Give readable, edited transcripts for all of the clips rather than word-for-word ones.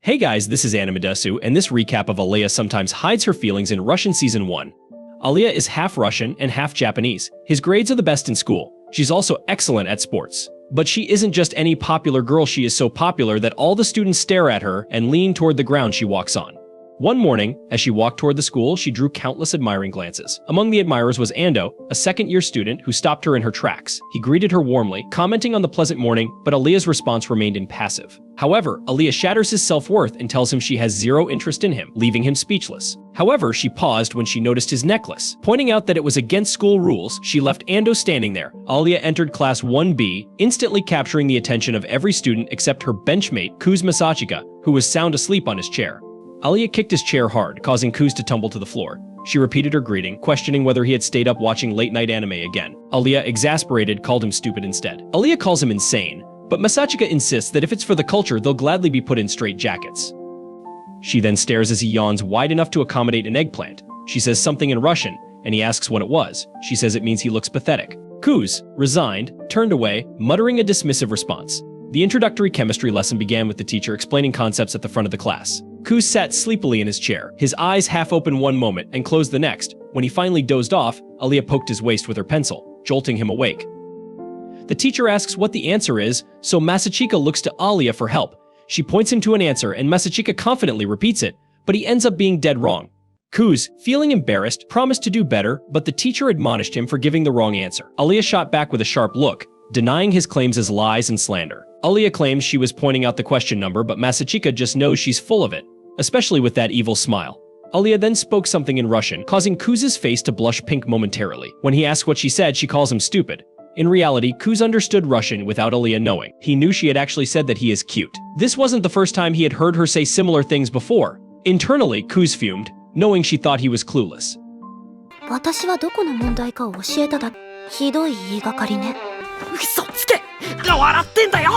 Hey guys, this is Animedesu, and this recap of Alya sometimes hides her feelings in Russian Season 1. Alya is half Russian and half Japanese. His grades are the best in school. She's also excellent at sports. But she isn't just any popular girl, she is so popular that all the students stare at her and lean toward the ground she walks on. One morning, as she walked toward the school, she drew countless admiring glances. Among the admirers was Ando, a second-year student who stopped her in her tracks. He greeted her warmly, commenting on the pleasant morning, but Alya's response remained impassive. However, Alya shatters his self-worth and tells him she has zero interest in him, leaving him speechless. However, she paused when she noticed his necklace. Pointing out that it was against school rules, she left Ando standing there. Alya entered Class 1B, instantly capturing the attention of every student except her benchmate, Kuz Masachika, who was sound asleep on his chair. Alya kicked his chair hard, causing Kuz to tumble to the floor. She repeated her greeting, questioning whether he had stayed up watching late-night anime again. Alya, exasperated, called him stupid instead. Alya calls him insane, but Masachika insists that if it's for the culture, they'll gladly be put in straight jackets. She then stares as he yawns wide enough to accommodate an eggplant. She says something in Russian, and he asks what it was. She says it means he looks pathetic. Kuz, resigned, turned away, muttering a dismissive response. The introductory chemistry lesson began with the teacher explaining concepts at the front of the class. Kuz sat sleepily in his chair, his eyes half open one moment and closed the next. When he finally dozed off, Alya poked his waist with her pencil, jolting him awake. The teacher asks what the answer is, so Masachika looks to Alya for help. She points him to an answer and Masachika confidently repeats it, but he ends up being dead wrong. Kuz, feeling embarrassed, promised to do better, but the teacher admonished him for giving the wrong answer. Alya shot back with a sharp look, denying his claims as lies and slander. Alya claims she was pointing out the question number, but Masachika just knows she's full of it, especially with that evil smile. Alya then spoke something in Russian, causing Kuz's face to blush pink momentarily. When he asks what she said, she calls him stupid. In reality, Kuz understood Russian without Alya knowing. He knew she had actually said that he is cute. This wasn't the first time he had heard her say similar things before. Internally, Kuz fumed, knowing she thought he was clueless. 私はどこの問題かを教えただ。ひどい言いがかりね。嘘つけ！笑ってんだよ！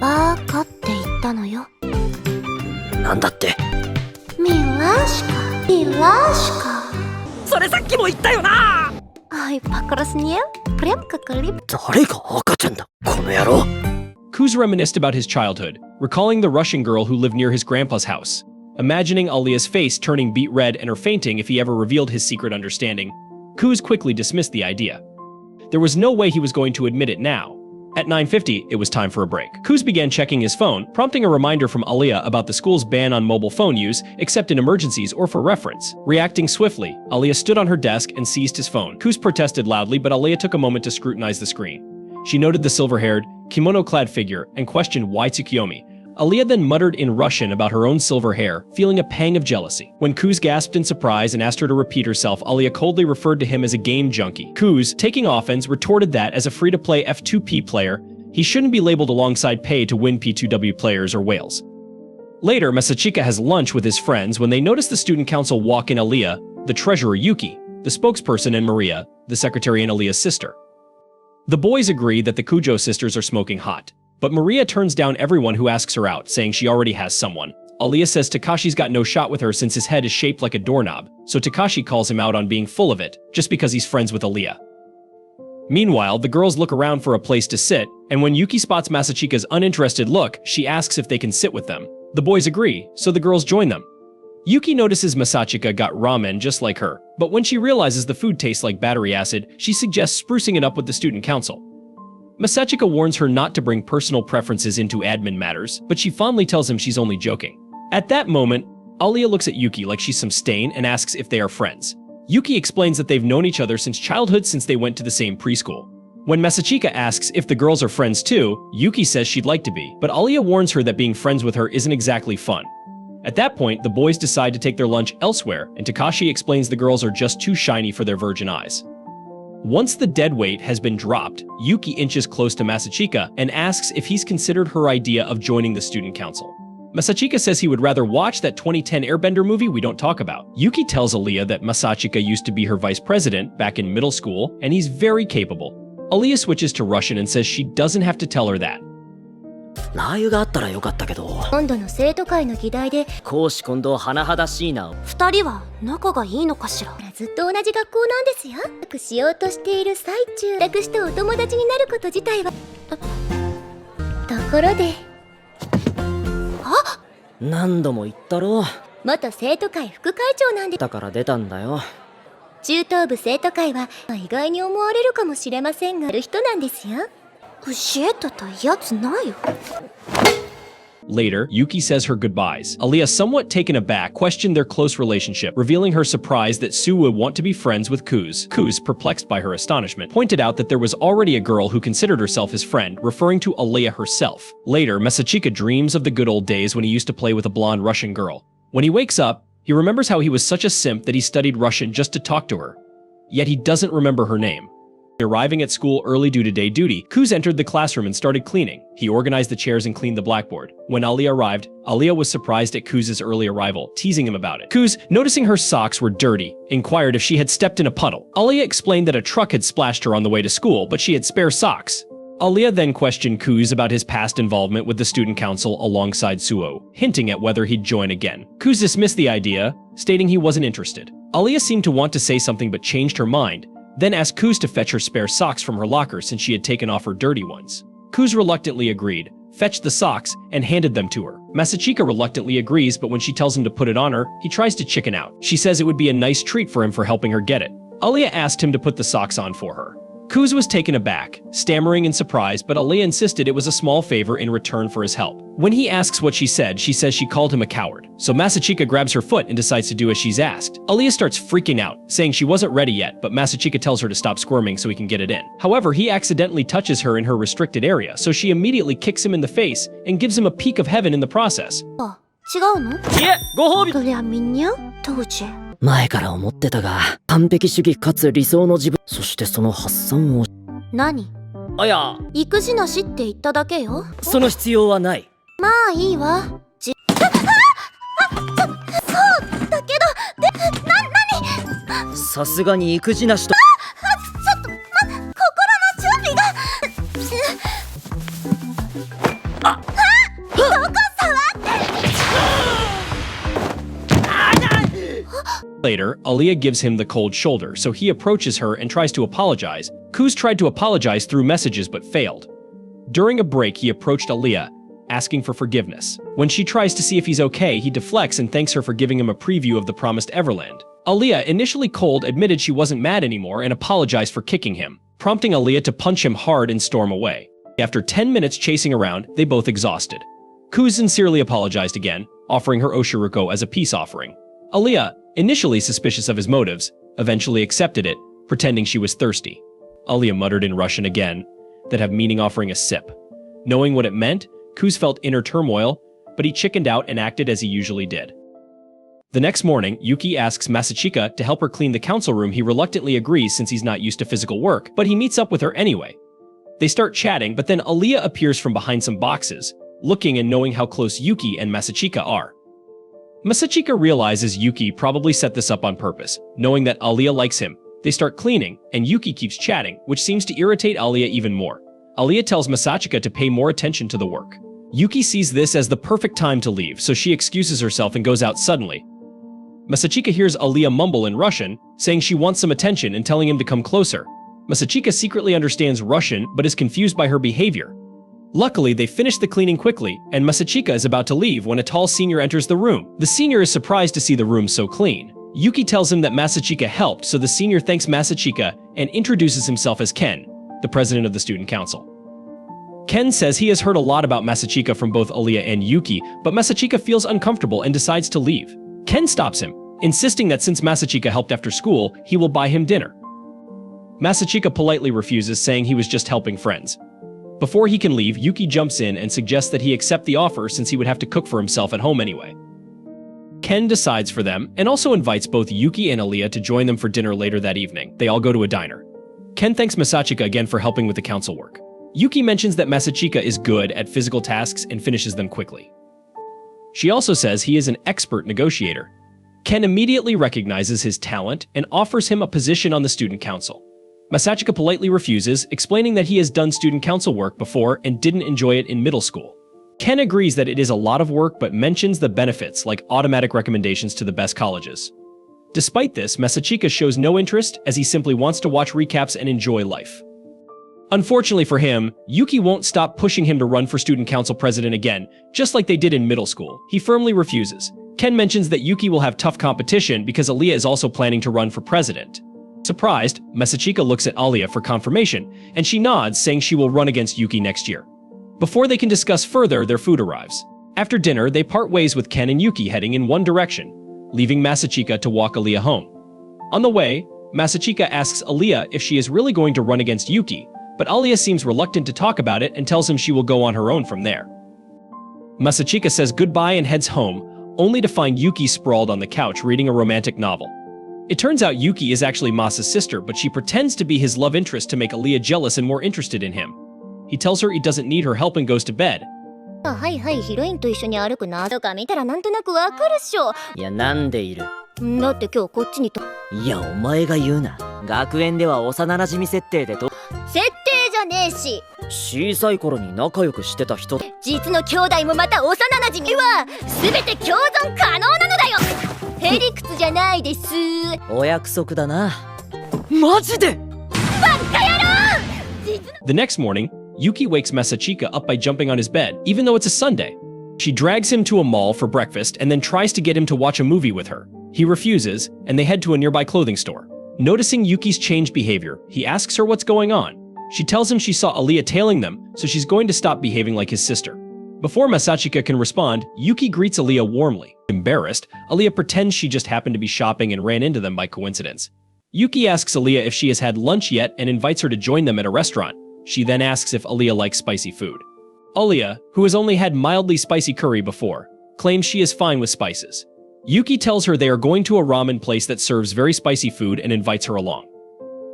バーカって言ったのよ。なんだって？ミラシカ、ミラシカ。それさっきも言ったよなОй, покраснел, прям как рыб. 誰が赤ちゃんだ、この野郎。Kuz reminisced about his childhood, recalling the Russian girl who lived near his grandpa's house. Imagining Alya's face turning beet red and her fainting if he ever revealed his secret understanding, Kuz quickly dismissed the idea. There was no way he was going to admit it now. At 9:50, it was time for a break. Kuz began checking his phone, prompting a reminder from Alya about the school's ban on mobile phone use, except in emergencies or for reference. Reacting swiftly, Alya stood on her desk and seized his phone. Kuz protested loudly, but Alya took a moment to scrutinize the screen. She noted the silver-haired, kimono-clad figure and questioned why Tsukiyomi. Alya then muttered in Russian about her own silver hair, feeling a pang of jealousy. When Kuz gasped in surprise and asked her to repeat herself, Alya coldly referred to him as a game junkie. Kuz, taking offense, retorted that as a free-to-play F2P player, he shouldn't be labeled alongside pay to win P2W players or whales. Later, Masachika has lunch with his friends when they notice the student council walk in Alya, the treasurer Yuki, the spokesperson, and Maria, the secretary and Alya's sister. The boys agree that the Kujou sisters are smoking hot. But Maria turns down everyone who asks her out, saying she already has someone. Alya says Takashi's got no shot with her since his head is shaped like a doorknob, so Takashi calls him out on being full of it, just because he's friends with Alya. Meanwhile, the girls look around for a place to sit, and when Yuki spots Masachika's uninterested look, she asks if they can sit with them. The boys agree, so the girls join them. Yuki notices Masachika got ramen just like her, but when she realizes the food tastes like battery acid, she suggests sprucing it up with the student council. Masachika warns her not to bring personal preferences into admin matters, but she fondly tells him she's only joking. At that moment, Alya looks at Yuki like she's some stain and asks if they are friends. Yuki explains that they've known each other since childhood since they went to the same preschool. When Masachika asks if the girls are friends too, Yuki says she'd like to be, but Alya warns her that being friends with her isn't exactly fun. At that point, the boys decide to take their lunch elsewhere, and Takashi explains the girls are just too shiny for their virgin eyes. Once the dead weight has been dropped, Yuki inches close to Masachika and asks if he's considered her idea of joining the student council. Masachika says he would rather watch that 2010 Airbender movie we don't talk about. Yuki tells Alya that Masachika used to be her vice president back in middle school, and he's very capable. Alya switches to Russian and says she doesn't have to tell her that. ラー油があったらよかったけど。今度の生徒会の議題で公私混同甚だしいな。二人は仲がいいのかしら。ずっと同じ学校なんですよ。楽しようとしている最中、楽してお友達になること自体は。ところで。あ、何度も言ったろ。元生徒会副会長なんで。だから出たんだよ。中等部生徒会は意外に思われるかもしれませんが、ある人なんですよ。教えてたやつないよ。Later, Yuki says her goodbyes. Alya, somewhat taken aback, questioned their close relationship, revealing her surprise that Sue would want to be friends with Kuze. Kuze, perplexed by her astonishment, pointed out that there was already a girl who considered herself his friend, referring to Alya herself. Later, Masachika dreams of the good old days when he used to play with a blonde Russian girl. When he wakes up, he remembers how he was such a simp that he studied Russian just to talk to her. Yet he doesn't remember her name. Arriving at school early due to day duty, Kuze entered the classroom and started cleaning. He organized the chairs and cleaned the blackboard. When Alya arrived, Alya was surprised at Kuze's early arrival, teasing him about it. Kuze, noticing her socks were dirty, inquired if she had stepped in a puddle. Alya explained that a truck had splashed her on the way to school, but she had spare socks. Alya then questioned Kuze about his past involvement with the student council alongside Suo, hinting at whether he'd join again. Kuze dismissed the idea, stating he wasn't interested. Alya seemed to want to say something but changed her mind, then asked Kuze to fetch her spare socks from her locker since she had taken off her dirty ones. Kuze reluctantly agreed, fetched the socks, and handed them to her. Masachika reluctantly agrees, but when she tells him to put it on her, he tries to chicken out. She says it would be a nice treat for him for helping her get it. Alya asked him to put the socks on for her. Kuze was taken aback, stammering in surprise, but Alya insisted it was a small favor in return for his help. When he asks what she says she called him a coward. So Masachika grabs her foot and decides to do as she's asked. Alya starts freaking out, saying she wasn't ready yet, but Masachika tells her to stop squirming so he can get it in. However, he accidentally touches her in her restricted area, so she immediately kicks him in the face and gives him a peek of heaven in the process. 違うの？いえ、ご褒美。そりゃみんな当時。前から思ってたが、完璧主義かつ理想の自分、そしてその発散を。何？あ、いや、育児なしって言っただけよ。その必要はない。まあいいわ。そうだけど、何？さすがに育児なしと。ちょっと、心の準備が。どこ触って。Later, Alya gives him the cold shoulder, so he approaches her and tries to apologize. Kuze tried to apologize through messages but failed. During a break, he approached Alya, asking for forgiveness. When she tries to see if he's okay, he deflects and thanks her for giving him a preview of the promised Everland. Alya, initially cold, admitted she wasn't mad anymore and apologized for kicking him, prompting Alya to punch him hard and storm away. After 10 minutes chasing around, they both exhausted. Kuze sincerely apologized again, offering her Oshiruko as a peace offering. Alya, initially suspicious of his motives, eventually accepted it, pretending she was thirsty. Alya muttered in Russian again, that have meaning offering a sip. Knowing what it meant, Kuze felt inner turmoil, but he chickened out and acted as he usually did. The next morning, Yuki asks Masachika to help her clean the council room. He reluctantly agrees since he's not used to physical work, but he meets up with her anyway. They start chatting, but then Alya appears from behind some boxes, looking and knowing how close Yuki and Masachika are. Masachika realizes Yuki probably set this up on purpose, knowing that Alya likes him. They start cleaning, and Yuki keeps chatting, which seems to irritate Alya even more. Alya tells Masachika to pay more attention to the work. Yuki sees this as the perfect time to leave, so she excuses herself and goes out suddenly. Masachika hears Alya mumble in Russian, saying she wants some attention and telling him to come closer. Masachika secretly understands Russian but is confused by her behavior. Luckily, they finish the cleaning quickly, and Masachika is about to leave when a tall senior enters the room. The senior is surprised to see the room so clean. Yuki tells him that Masachika helped, so the senior thanks Masachika and introduces himself as Ken, the president of the student council. Ken says he has heard a lot about Masachika from both Alya and Yuki, but Masachika feels uncomfortable and decides to leave. Ken stops him, insisting that since Masachika helped after school, he will buy him dinner. Masachika politely refuses, saying he was just helping friends. Before he can leave, Yuki jumps in and suggests that he accept the offer since he would have to cook for himself at home anyway. Ken decides for them and also invites both Yuki and Alya to join them for dinner later that evening. They all go to a diner. Ken thanks Masachika again for helping with the council work. Yuki mentions that Masachika is good at physical tasks and finishes them quickly. She also says he is an expert negotiator. Ken immediately recognizes his talent and offers him a position on the student council. Masachika politely refuses, explaining that he has done student council work before and didn't enjoy it in middle school. Ken agrees that it is a lot of work but mentions the benefits like automatic recommendations to the best colleges. Despite this, Masachika shows no interest as he simply wants to watch recaps and enjoy life. Unfortunately for him, Yuki won't stop pushing him to run for student council president again, just like they did in middle school. He firmly refuses. Ken mentions that Yuki will have tough competition because Aaliyah is also planning to run for president. Surprised, Masachika looks at Alya for confirmation, and she nods, saying she will run against Yuki next year. Before they can discuss further, their food arrives. After dinner, they part ways with Ken and Yuki heading in one direction, leaving Masachika to walk Alya home. On the way, Masachika asks Alya if she is really going to run against Yuki, but Alya seems reluctant to talk about it and tells him she will go on her own from there. Masachika says goodbye and heads home, only to find Yuki sprawled on the couch reading a romantic novel. It turns out Yuki is actually Masa's sister, but she pretends to be his love interest to make Alya jealous and more interested in him. He tells her he doesn't need her help and goes to bed. はいはい、ヒロインと一緒に歩くなとか見たらなんとなくわかるっしょ。いや、なんでいる？だって今日こっちにと。いや、お前が言うな。学園では幼馴染設定でと。設定じゃねえし。小さい頃に仲良くしてた人。実の兄弟もまた幼馴染は全て共存可能なのだよ。へりくつじゃないです。お約束だな。マジで？バカ野郎！The next morning, Yuki wakes Masachika up by jumping on his bed, even though it's a Sunday. She drags him to a mall for breakfast and then tries to get him to watch a movie with her. He refuses, and they head to a nearby clothing store. Noticing Yuki's changed behavior, he asks her what's going on. She tells him she saw Alya tailing them, so she's going to stop behaving like his sister. Before Masachika can respond, Yuki greets Alya warmly. Embarrassed, Alya pretends she just happened to be shopping and ran into them by coincidence. Yuki asks Alya if she has had lunch yet and invites her to join them at a restaurant. She then asks if Alya likes spicy food. Alya, who has only had mildly spicy curry before, claims she is fine with spices. Yuki tells her they are going to a ramen place that serves very spicy food and invites her along.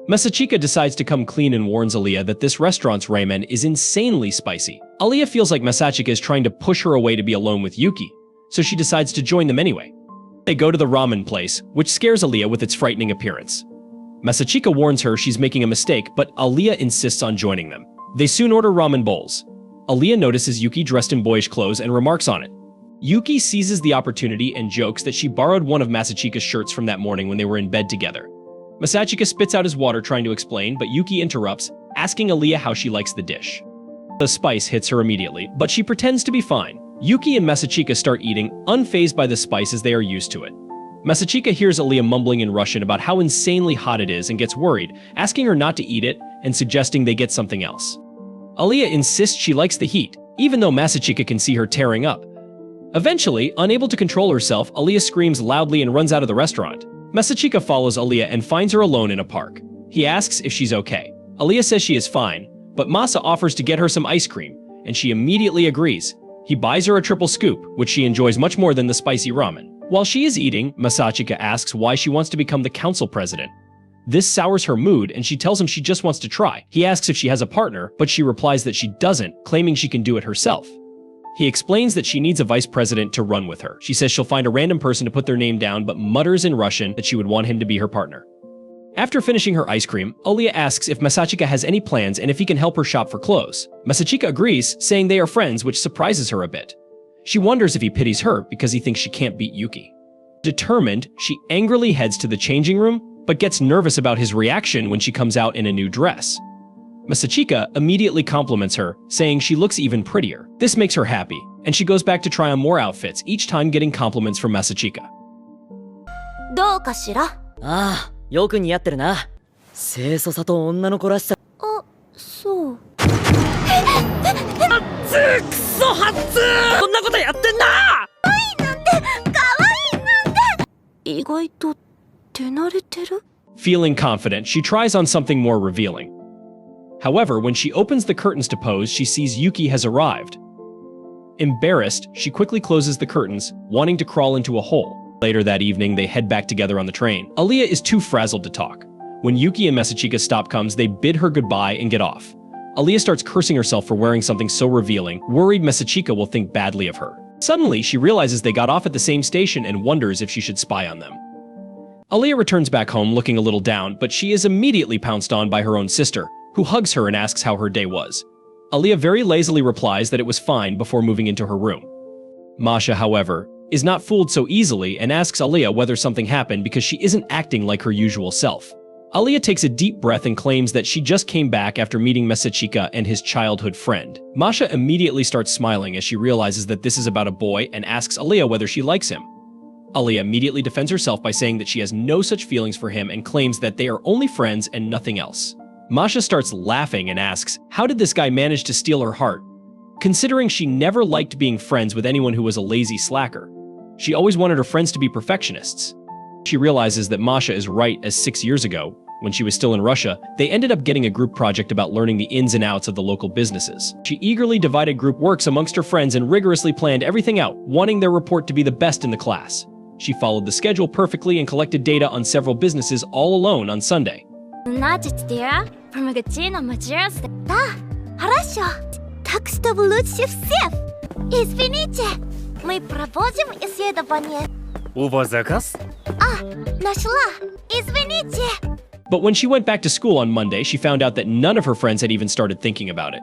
Masachika decides to come clean and warns Alya that this restaurant's ramen is insanely spicy. Alya feels like Masachika is trying to push her away to be alone with Yuki, so she decides to join them anyway. They go to the ramen place, which scares Alya with its frightening appearance. Masachika warns her she's making a mistake, but Alya insists on joining them. They soon order ramen bowls. Alya notices Yuki dressed in boyish clothes and remarks on it. Yuki seizes the opportunity and jokes that she borrowed one of Masachika's shirts from that morning when they were in bed together. Masachika spits out his water trying to explain, but Yuki interrupts, asking Alya how she likes the dish. The spice hits her immediately, but she pretends to be fine. Yuki and Masachika start eating, unfazed by the spice as they are used to it. Masachika hears Alya mumbling in Russian about how insanely hot it is and gets worried, asking her not to eat it and suggesting they get something else. Alya insists she likes the heat, even though Masachika can see her tearing up. Eventually, unable to control herself, Alya screams loudly and runs out of the restaurant. Masachika follows Alya and finds her alone in a park. He asks if she's okay. Alya says she is fine, but Masa offers to get her some ice cream, and she immediately agrees. He buys her a triple scoop, which she enjoys much more than the spicy ramen. While she is eating, Masachika asks why she wants to become the council president. This sours her mood, and she tells him she just wants to try. He asks if she has a partner, but she replies that she doesn't, claiming she can do it herself. He explains that she needs a vice president to run with her. She says she'll find a random person to put their name down, but mutters in Russian that she would want him to be her partner. After finishing her ice cream, Alya asks if Masachika has any plans and if he can help her shop for clothes. Masachika agrees, saying they are friends, which surprises her a bit. She wonders if he pities her because he thinks she can't beat Yuki. Determined, she angrily heads to the changing room, but gets nervous about his reaction when she comes out in a new dress. Masachika immediately compliments her, saying she looks even prettier. This makes her happy, and she goes back to try on more outfits, each time getting compliments from Masachika. どうかしら？ああ、よく似合ってるな。清楚さと女の子らしさ。あ、そう。くそはっつー！こんなことやってんな！可愛いなんて、可愛いなんて。意外と手慣れてる？ Feeling confident, she tries on something more revealing. However, when she opens the curtains to pose, she sees Yuki has arrived. Embarrassed, she quickly closes the curtains, wanting to crawl into a hole. Later that evening, they head back together on the train. Alya is too frazzled to talk. When Yuki and Masachika's stop comes, they bid her goodbye and get off. Alya starts cursing herself for wearing something so revealing, worried Masachika will think badly of her. Suddenly, she realizes they got off at the same station and wonders if she should spy on them. Alya returns back home looking a little down, but she is immediately pounced on by her own sister, who hugs her and asks how her day was. Alya very lazily replies that it was fine before moving into her room. Masha, however, is not fooled so easily and asks Alya whether something happened because she isn't acting like her usual self. Alya takes a deep breath and claims that she just came back after meeting Masachika and his childhood friend. Masha immediately starts smiling as she realizes that this is about a boy and asks Alya whether she likes him. Alya immediately defends herself by saying that she has no such feelings for him and claims that they are only friends and nothing else. Masha starts laughing and asks, how did this guy manage to steal her heart? Considering she never liked being friends with anyone who was a lazy slacker. She always wanted her friends to be perfectionists. She realizes that Masha is right, as 6 years ago, when she was still in Russia, they ended up getting a group project about learning the ins and outs of the local businesses. She eagerly divided group works amongst her friends and rigorously planned everything out, wanting their report to be the best in the class. She followed the schedule perfectly and collected data on several businesses all alone on Sunday. But when she went back to school on Monday, she found out that none of her friends had even started thinking about it.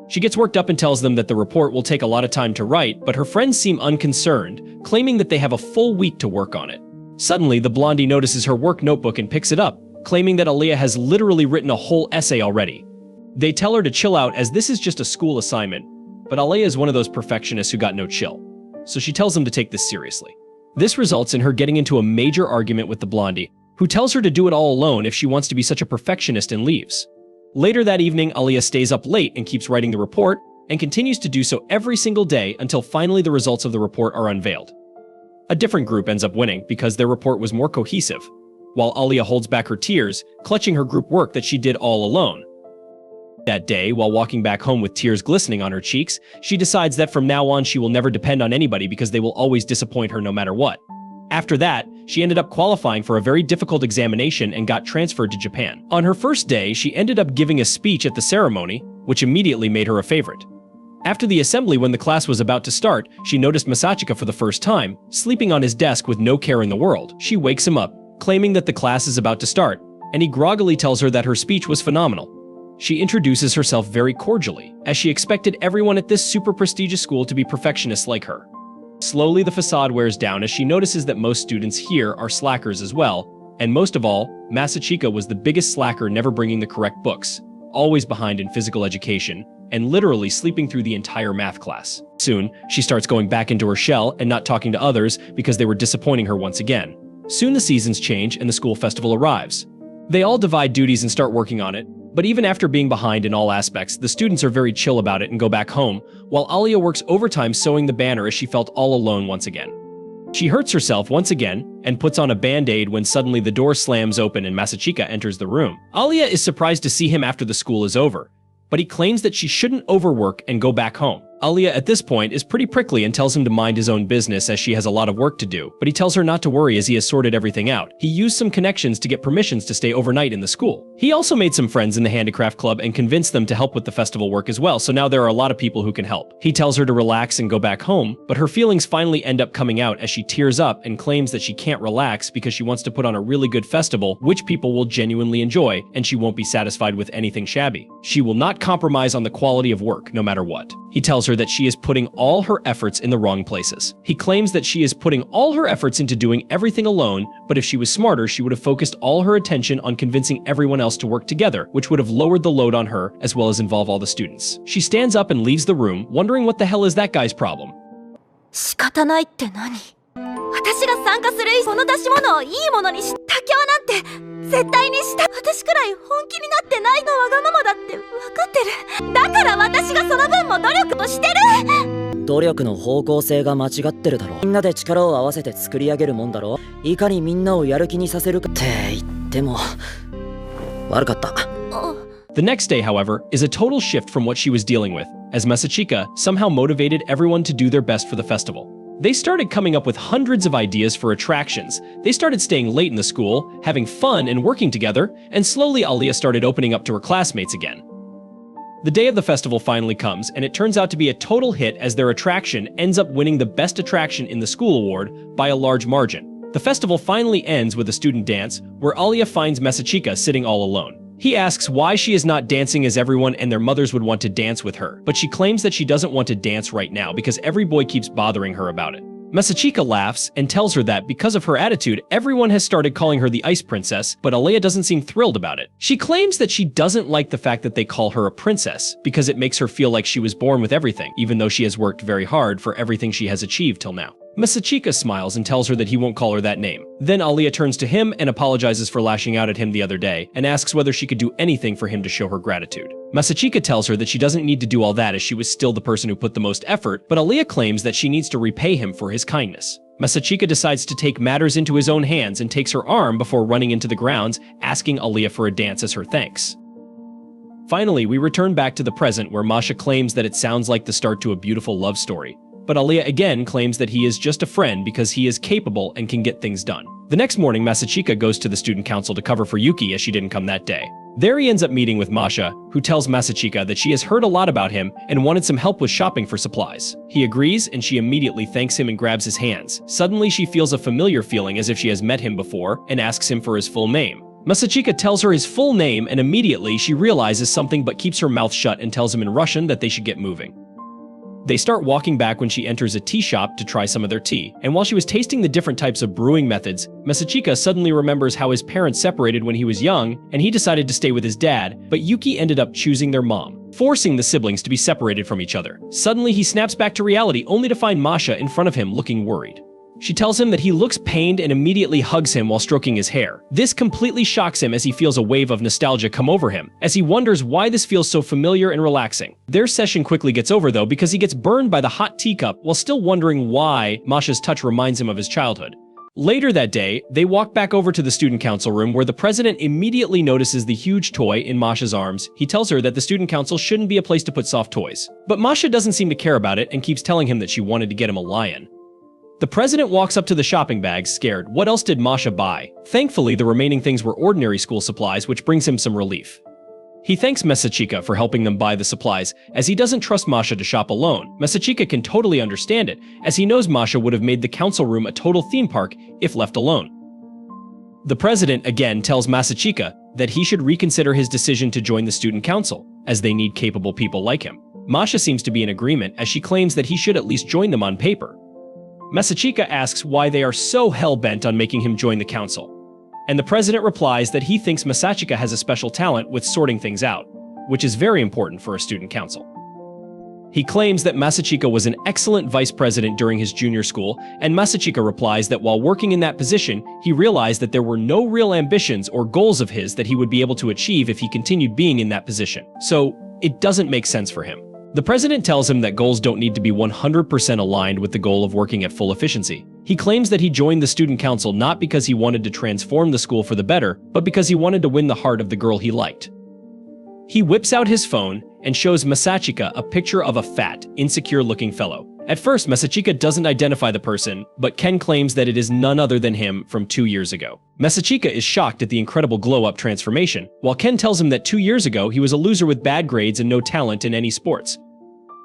She gets worked up and tells them that the report will take a lot of time to write, but her friends seem unconcerned, claiming that they have a full week to work on it. Suddenly, the blondie notices her work notebook and picks it up, claiming that Alya has literally written a whole essay already. They tell her to chill out as this is just a school assignment, but Alya is one of those perfectionists who got no chill, so she tells them to take this seriously. This results in her getting into a major argument with the blondie, who tells her to do it all alone if she wants to be such a perfectionist and leaves. Later that evening, Alya stays up late and keeps writing the report, and continues to do so every single day until finally the results of the report are unveiled. A different group ends up winning because their report was more cohesive, while Alya holds back her tears, clutching her group work that she did all alone. That day, while walking back home with tears glistening on her cheeks, she decides that from now on she will never depend on anybody because they will always disappoint her no matter what. After that, she ended up qualifying for a very difficult examination and got transferred to Japan. On her first day, she ended up giving a speech at the ceremony, which immediately made her a favorite. After the assembly, when the class was about to start, she noticed Masachika for the first time, sleeping on his desk with no care in the world. She wakes him up, claiming that the class is about to start, and he groggily tells her that her speech was phenomenal. She introduces herself very cordially, as she expected everyone at this super prestigious school to be perfectionists like her. Slowly, the facade wears down as she notices that most students here are slackers as well, and most of all, Masachika was the biggest slacker, never bringing the correct books, always behind in physical education, and literally sleeping through the entire math class. Soon, she starts going back into her shell and not talking to others because they were disappointing her once again. Soon the seasons change and the school festival arrives. They all divide duties and start working on it, but even after being behind in all aspects, the students are very chill about it and go back home, while Alya works overtime sewing the banner as she felt all alone once again. She hurts herself once again and puts on a band-aid when suddenly the door slams open and Masachika enters the room. Alya is surprised to see him after the school is over, but he claims that she shouldn't overwork and go back home. Alya at this point is pretty prickly and tells him to mind his own business as she has a lot of work to do, but he tells her not to worry as he has sorted everything out. He used some connections to get permissions to stay overnight in the school. He also made some friends in the handicraft club and convinced them to help with the festival work as well, so now there are a lot of people who can help. He tells her to relax and go back home, but her feelings finally end up coming out as she tears up and claims that she can't relax because she wants to put on a really good festival which people will genuinely enjoy, and she won't be satisfied with anything shabby. She will not compromise on the quality of work no matter what. He tells her that she is putting all her efforts in the wrong places. He claims that she is putting all her efforts into doing everything alone, but if she was smarter, she would have focused all her attention on convincing everyone else to work together, which would have lowered the load on her, as well as involve all the students. She stands up and leaves the room, wondering what the hell is that guy's problem. 仕方ないって何？私が参加するこの出し物をいいものにし、妥協なんて絶対にした。私くらい本気になってないのわがままだって分かってる。だから私がその分も努力をしてる。努力の方向性が間違ってるだろ。みんなで力を合わせて作り上げるもんだろ。いかにみんなをやる気にさせるかって言っても悪かった。The next day, however, is a total shift from what she was dealing with, as Masachika somehow motivated everyone to do their best for the festival. They started coming up with hundreds of ideas for attractions. They started staying late in the school, having fun and working together, and slowly Alya started opening up to her classmates again. The day of the festival finally comes, and it turns out to be a total hit as their attraction ends up winning the Best Attraction in the School award by a large margin. The festival finally ends with a student dance, where Alya finds Masachika sitting all alone. He asks why she is not dancing as everyone and their mothers would want to dance with her, but she claims that she doesn't want to dance right now because every boy keeps bothering her about it. Masachika laughs and tells her that because of her attitude, everyone has started calling her the Ice Princess, but Alya doesn't seem thrilled about it. She claims that she doesn't like the fact that they call her a princess, because it makes her feel like she was born with everything, even though she has worked very hard for everything she has achieved till now. Masachika smiles and tells her that he won't call her that name. Then Alya turns to him and apologizes for lashing out at him the other day, and asks whether she could do anything for him to show her gratitude. Masachika tells her that she doesn't need to do all that as she was still the person who put the most effort, but Alya claims that she needs to repay him for his kindness. Masachika decides to take matters into his own hands and takes her arm before running into the grounds, asking Alya for a dance as her thanks. Finally, we return back to the present where Masha claims that it sounds like the start to a beautiful love story. But Alya again claims that he is just a friend because he is capable and can get things done. The next morning, Masachika goes to the student council to cover for Yuki as she didn't come that day. There he ends up meeting with Masha, who tells Masachika that she has heard a lot about him and wanted some help with shopping for supplies. He agrees and she immediately thanks him and grabs his hands. Suddenly she feels a familiar feeling as if she has met him before and asks him for his full name. Masachika tells her his full name and immediately she realizes something but keeps her mouth shut and tells him in Russian that they should get moving. They start walking back when she enters a tea shop to try some of their tea, and while she was tasting the different types of brewing methods, Masachika suddenly remembers how his parents separated when he was young, and he decided to stay with his dad, but Yuki ended up choosing their mom, forcing the siblings to be separated from each other. Suddenly he snaps back to reality only to find Masha in front of him looking worried. She tells him that he looks pained and immediately hugs him while stroking his hair. This completely shocks him as he feels a wave of nostalgia come over him, as he wonders why this feels so familiar and relaxing. Their session quickly gets over though because he gets burned by the hot teacup while still wondering why Masha's touch reminds him of his childhood. Later that day, they walk back over to the student council room where the president immediately notices the huge toy in Masha's arms. He tells her that the student council shouldn't be a place to put soft toys. But Masha doesn't seem to care about it and keeps telling him that she wanted to get him a lion. The president walks up to the shopping bags, scared. What else did Masha buy? Thankfully, the remaining things were ordinary school supplies, which brings him some relief. He thanks Masachika for helping them buy the supplies, as he doesn't trust Masha to shop alone. Masachika can totally understand it, as he knows Masha would have made the council room a total theme park if left alone. The president again tells Masachika that he should reconsider his decision to join the student council, as they need capable people like him. Masha seems to be in agreement, as she claims that he should at least join them on paper. Masachika asks why they are so hell-bent on making him join the council, and the president replies that he thinks Masachika has a special talent with sorting things out, which is very important for a student council. He claims that Masachika was an excellent vice president during his junior school, and Masachika replies that while working in that position, he realized that there were no real ambitions or goals of his that he would be able to achieve if he continued being in that position, so it doesn't make sense for him. The president tells him that goals don't need to be 100% aligned with the goal of working at full efficiency. He claims that he joined the student council not because he wanted to transform the school for the better, but because he wanted to win the heart of the girl he liked. He whips out his phone and shows Masachika a picture of a fat, insecure-looking fellow. At first, Masachika doesn't identify the person, but Ken claims that it is none other than him from 2 years ago. Masachika is shocked at the incredible glow-up transformation, while Ken tells him that 2 years ago he was a loser with bad grades and no talent in any sports.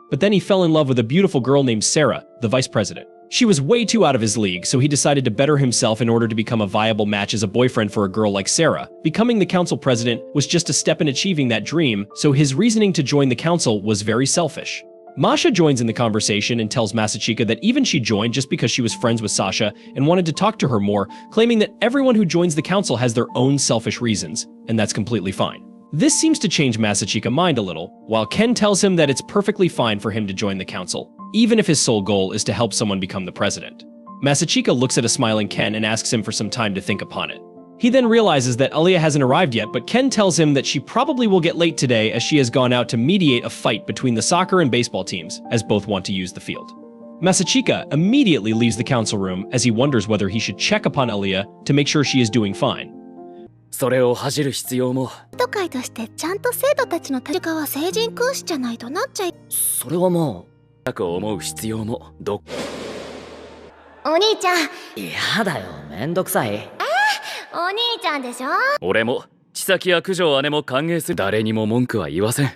But then he fell in love with a beautiful girl named Sarah, the vice president. She was way too out of his league, so he decided to better himself in order to become a viable match as a boyfriend for a girl like Sarah. Becoming the council president was just a step in achieving that dream, so his reasoning to join the council was very selfish. Masha joins in the conversation and tells Masachika that even she joined just because she was friends with Sasha and wanted to talk to her more, claiming that everyone who joins the council has their own selfish reasons, and that's completely fine. This seems to change Masachika's mind a little, while Ken tells him that it's perfectly fine for him to join the council, even if his sole goal is to help someone become the president. Masachika looks at a smiling Ken and asks him for some time to think upon it. He then realizes that Alya hasn't arrived yet, but Ken tells him that she probably will get late today as she has gone out to mediate a fight between the soccer and baseball teams, as both want to use the field. Masachika immediately leaves the council room as he wonders whether he should check upon Alya to make sure she is doing fine. それを恥じる必要も。都会としてちゃんと生徒たちの立場は成人君子じゃないとなっちゃい。それはもう。なく思う必要も。お兄ちゃん。やだよ、めんどくさい。お兄ちゃんでしょ。俺も、千崎や九条姉も歓迎する。誰にも文句は言わせん。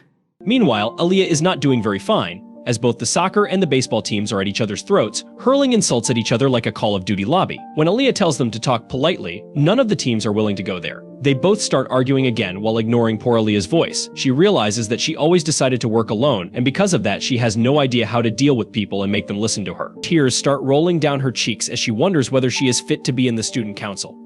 Meanwhile, Alya is not doing very fine, as both the soccer and the baseball teams are at each other's throats, hurling insults at each other like a Call of Duty lobby. When Alya tells them to talk politely, none of the teams are willing to go there. They both start arguing again while ignoring poor Aliyah's voice. She realizes that she always decided to work alone, and because of that, she has no idea how to deal with people and make them listen to her. Tears start rolling down her cheeks as she wonders whether she is fit to be in the student council.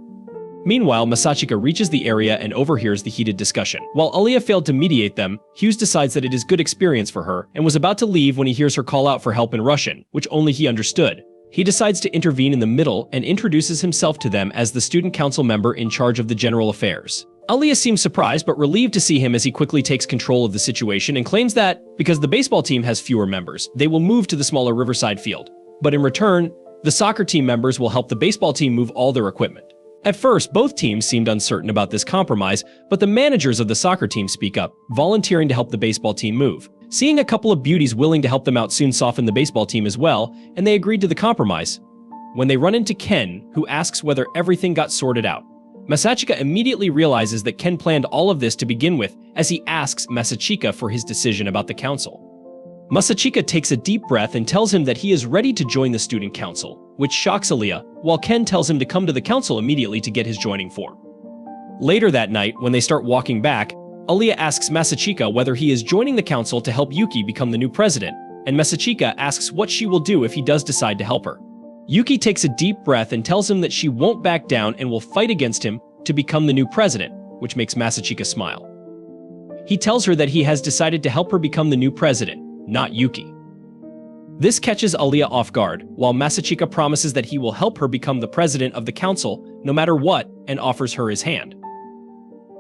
Meanwhile, Masachika reaches the area and overhears the heated discussion. While Alya failed to mediate them, Hughes decides that it is good experience for her, and was about to leave when he hears her call out for help in Russian, which only he understood. He decides to intervene in the middle and introduces himself to them as the student council member in charge of the general affairs. Alya seems surprised but relieved to see him as he quickly takes control of the situation and claims that, because the baseball team has fewer members, they will move to the smaller Riverside field. But in return, the soccer team members will help the baseball team move all their equipment. At first, both teams seemed uncertain about this compromise, but the managers of the soccer team speak up, volunteering to help the baseball team move. Seeing a couple of beauties willing to help them out soon softened the baseball team as well, and they agreed to the compromise. When they run into Ken, who asks whether everything got sorted out, Masachika immediately realizes that Ken planned all of this to begin with, as he asks Masachika for his decision about the council. Masachika takes a deep breath and tells him that he is ready to join the student council, which shocks Alya, while Ken tells him to come to the council immediately to get his joining form. Later that night, when they start walking back, Alya asks Masachika whether he is joining the council to help Yuki become the new president, and Masachika asks what she will do if he does decide to help her. Yuki takes a deep breath and tells him that she won't back down and will fight against him to become the new president, which makes Masachika smile. He tells her that he has decided to help her become the new president, not Yuki. This catches Alya off guard, while Masachika promises that he will help her become the president of the council no matter what and offers her his hand.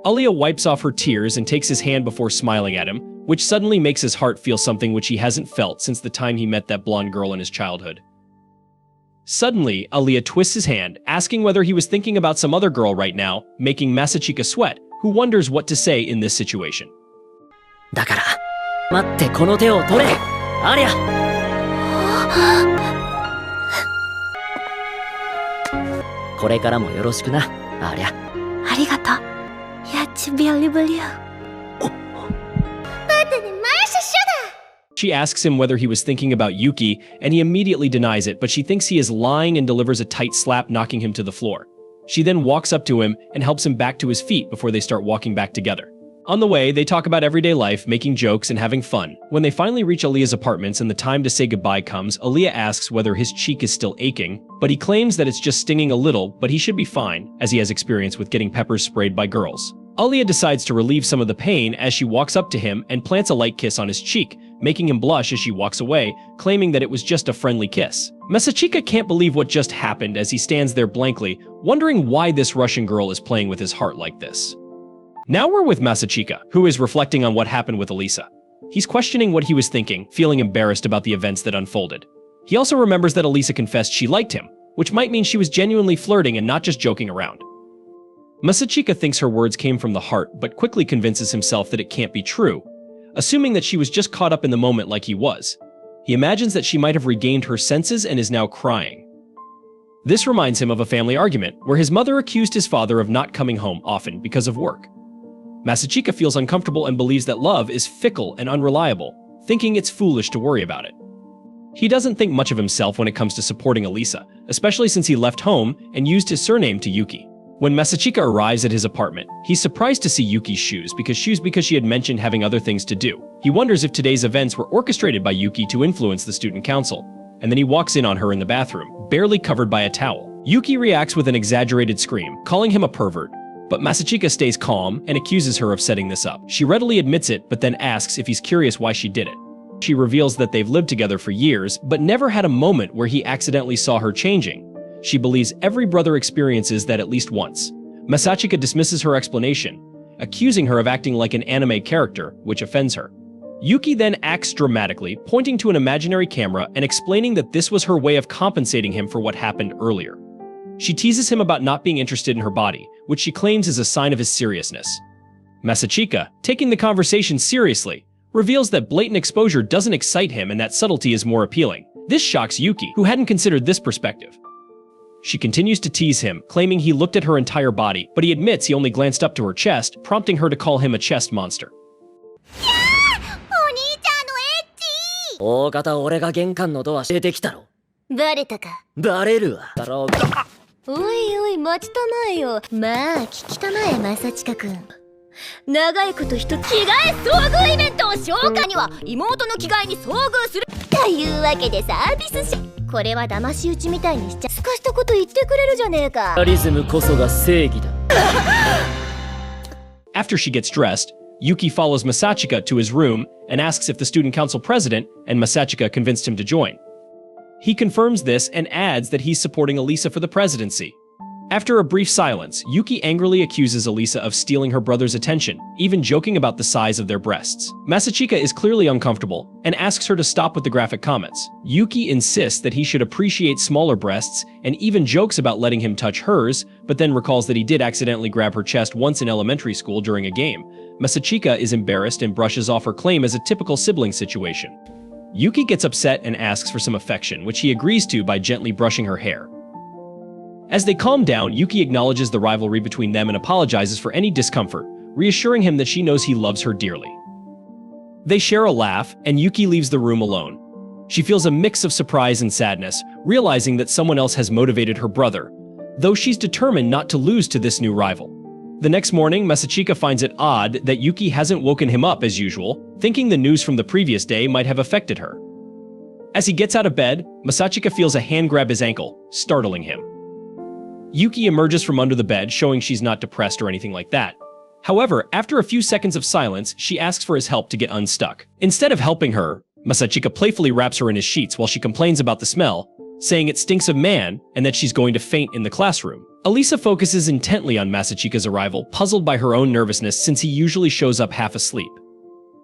Alya wipes off her tears and takes his hand before smiling at him, which suddenly makes his heart feel something which he hasn't felt since the time he met that blonde girl in his childhood. Suddenly, Alya twists his hand, asking whether he was thinking about some other girl right now, making Masachika sweat, who wonders what to say in this situation. だから、待ってこの手を取れ、アリャ。これからもよろしくな、アリャ。ありがとう。Я тебя люблю. She asks him whether he was thinking about Yuki, and he immediately denies it, but she thinks he is lying and delivers a tight slap, knocking him to the floor. She then walks up to him and helps him back to his feet before they start walking back together. On the way, they talk about everyday life, making jokes and having fun. When they finally reach Aliyah's apartments and the time to say goodbye comes, Alya asks whether his cheek is still aching, but he claims that it's just stinging a little, but he should be fine, as he has experience with getting peppers sprayed by girls. Alya decides to relieve some of the pain as she walks up to him and plants a light kiss on his cheek, making him blush as she walks away, claiming that it was just a friendly kiss. Masachika can't believe what just happened as he stands there blankly, wondering why this Russian girl is playing with his heart like this. Now we're with Masachika, who is reflecting on what happened with Alisa. He's questioning what he was thinking, feeling embarrassed about the events that unfolded. He also remembers that Alisa confessed she liked him, which might mean she was genuinely flirting and not just joking around. Masachika thinks her words came from the heart, but quickly convinces himself that it can't be true, assuming that she was just caught up in the moment like he was. He imagines that she might have regained her senses and is now crying. This reminds him of a family argument, where his mother accused his father of not coming home often because of work. Masachika feels uncomfortable and believes that love is fickle and unreliable, thinking it's foolish to worry about it. He doesn't think much of himself when it comes to supporting Alisa, especially since he left home and used his surname to Yuki. When Masachika arrives at his apartment, he's surprised to see Yuki's shoes because she had mentioned having other things to do. He wonders if today's events were orchestrated by Yuki to influence the student council, and then he walks in on her in the bathroom, barely covered by a towel. Yuki reacts with an exaggerated scream, calling him a pervert, but Masachika stays calm and accuses her of setting this up. She readily admits it, but then asks if he's curious why she did it. She reveals that they've lived together for years, but never had a moment where he accidentally saw her changing. She believes every brother experiences that at least once. Masachika dismisses her explanation, accusing her of acting like an anime character, which offends her. Yuki then acts dramatically, pointing to an imaginary camera and explaining that this was her way of compensating him for what happened earlier. She teases him about not being interested in her body, which she claims is a sign of his seriousness. Masachika, taking the conversation seriously, reveals that blatant exposure doesn't excite him and that subtlety is more appealing. This shocks Yuki, who hadn't considered this perspective. She continues to tease him, claiming he looked at her entire body, but he admits he only glanced up to her chest, prompting her to call him a chest monster. 大方俺が玄関のドアしてきたろ。バレたか。バレるわ。だろうが。おいおい待ちたまえよ。まあ聞きたまえマサチカ君。長いこと着替え遭遇イベントを紹介には妹の着替えに遭遇するというわけでサービスし、これは騙し討ちみたいにしちゃすかしたこと言ってくれるじゃねえか。リズムこそが正義だ。After she gets dressed, Yuki follows Masachika to his room and asks if the student council president and Masachika convinced him to join. He confirms this and adds that he's supporting Alisa for the presidency. After a brief silence, Yuki angrily accuses Alisa of stealing her brother's attention, even joking about the size of their breasts. Masachika is clearly uncomfortable and asks her to stop with the graphic comments. Yuki insists that he should appreciate smaller breasts and even jokes about letting him touch hers, but then recalls that he did accidentally grab her chest once in elementary school during a game. Masachika is embarrassed and brushes off her claim as a typical sibling situation. Yuki gets upset and asks for some affection, which he agrees to by gently brushing her hair. As they calm down, Yuki acknowledges the rivalry between them and apologizes for any discomfort, reassuring him that she knows he loves her dearly. They share a laugh, and Yuki leaves the room alone. She feels a mix of surprise and sadness, realizing that someone else has motivated her brother, though she's determined not to lose to this new rival. The next morning, Masachika finds it odd that Yuki hasn't woken him up as usual, thinking the news from the previous day might have affected her. As he gets out of bed, Masachika feels a hand grab his ankle, startling him. Yuki emerges from under the bed, showing she's not depressed or anything like that. However, after a few seconds of silence, she asks for his help to get unstuck. Instead of helping her, Masachika playfully wraps her in his sheets while she complains about the smell, saying it stinks of man and that she's going to faint in the classroom. Alisa focuses intently on Masachika's arrival, puzzled by her own nervousness since he usually shows up half asleep.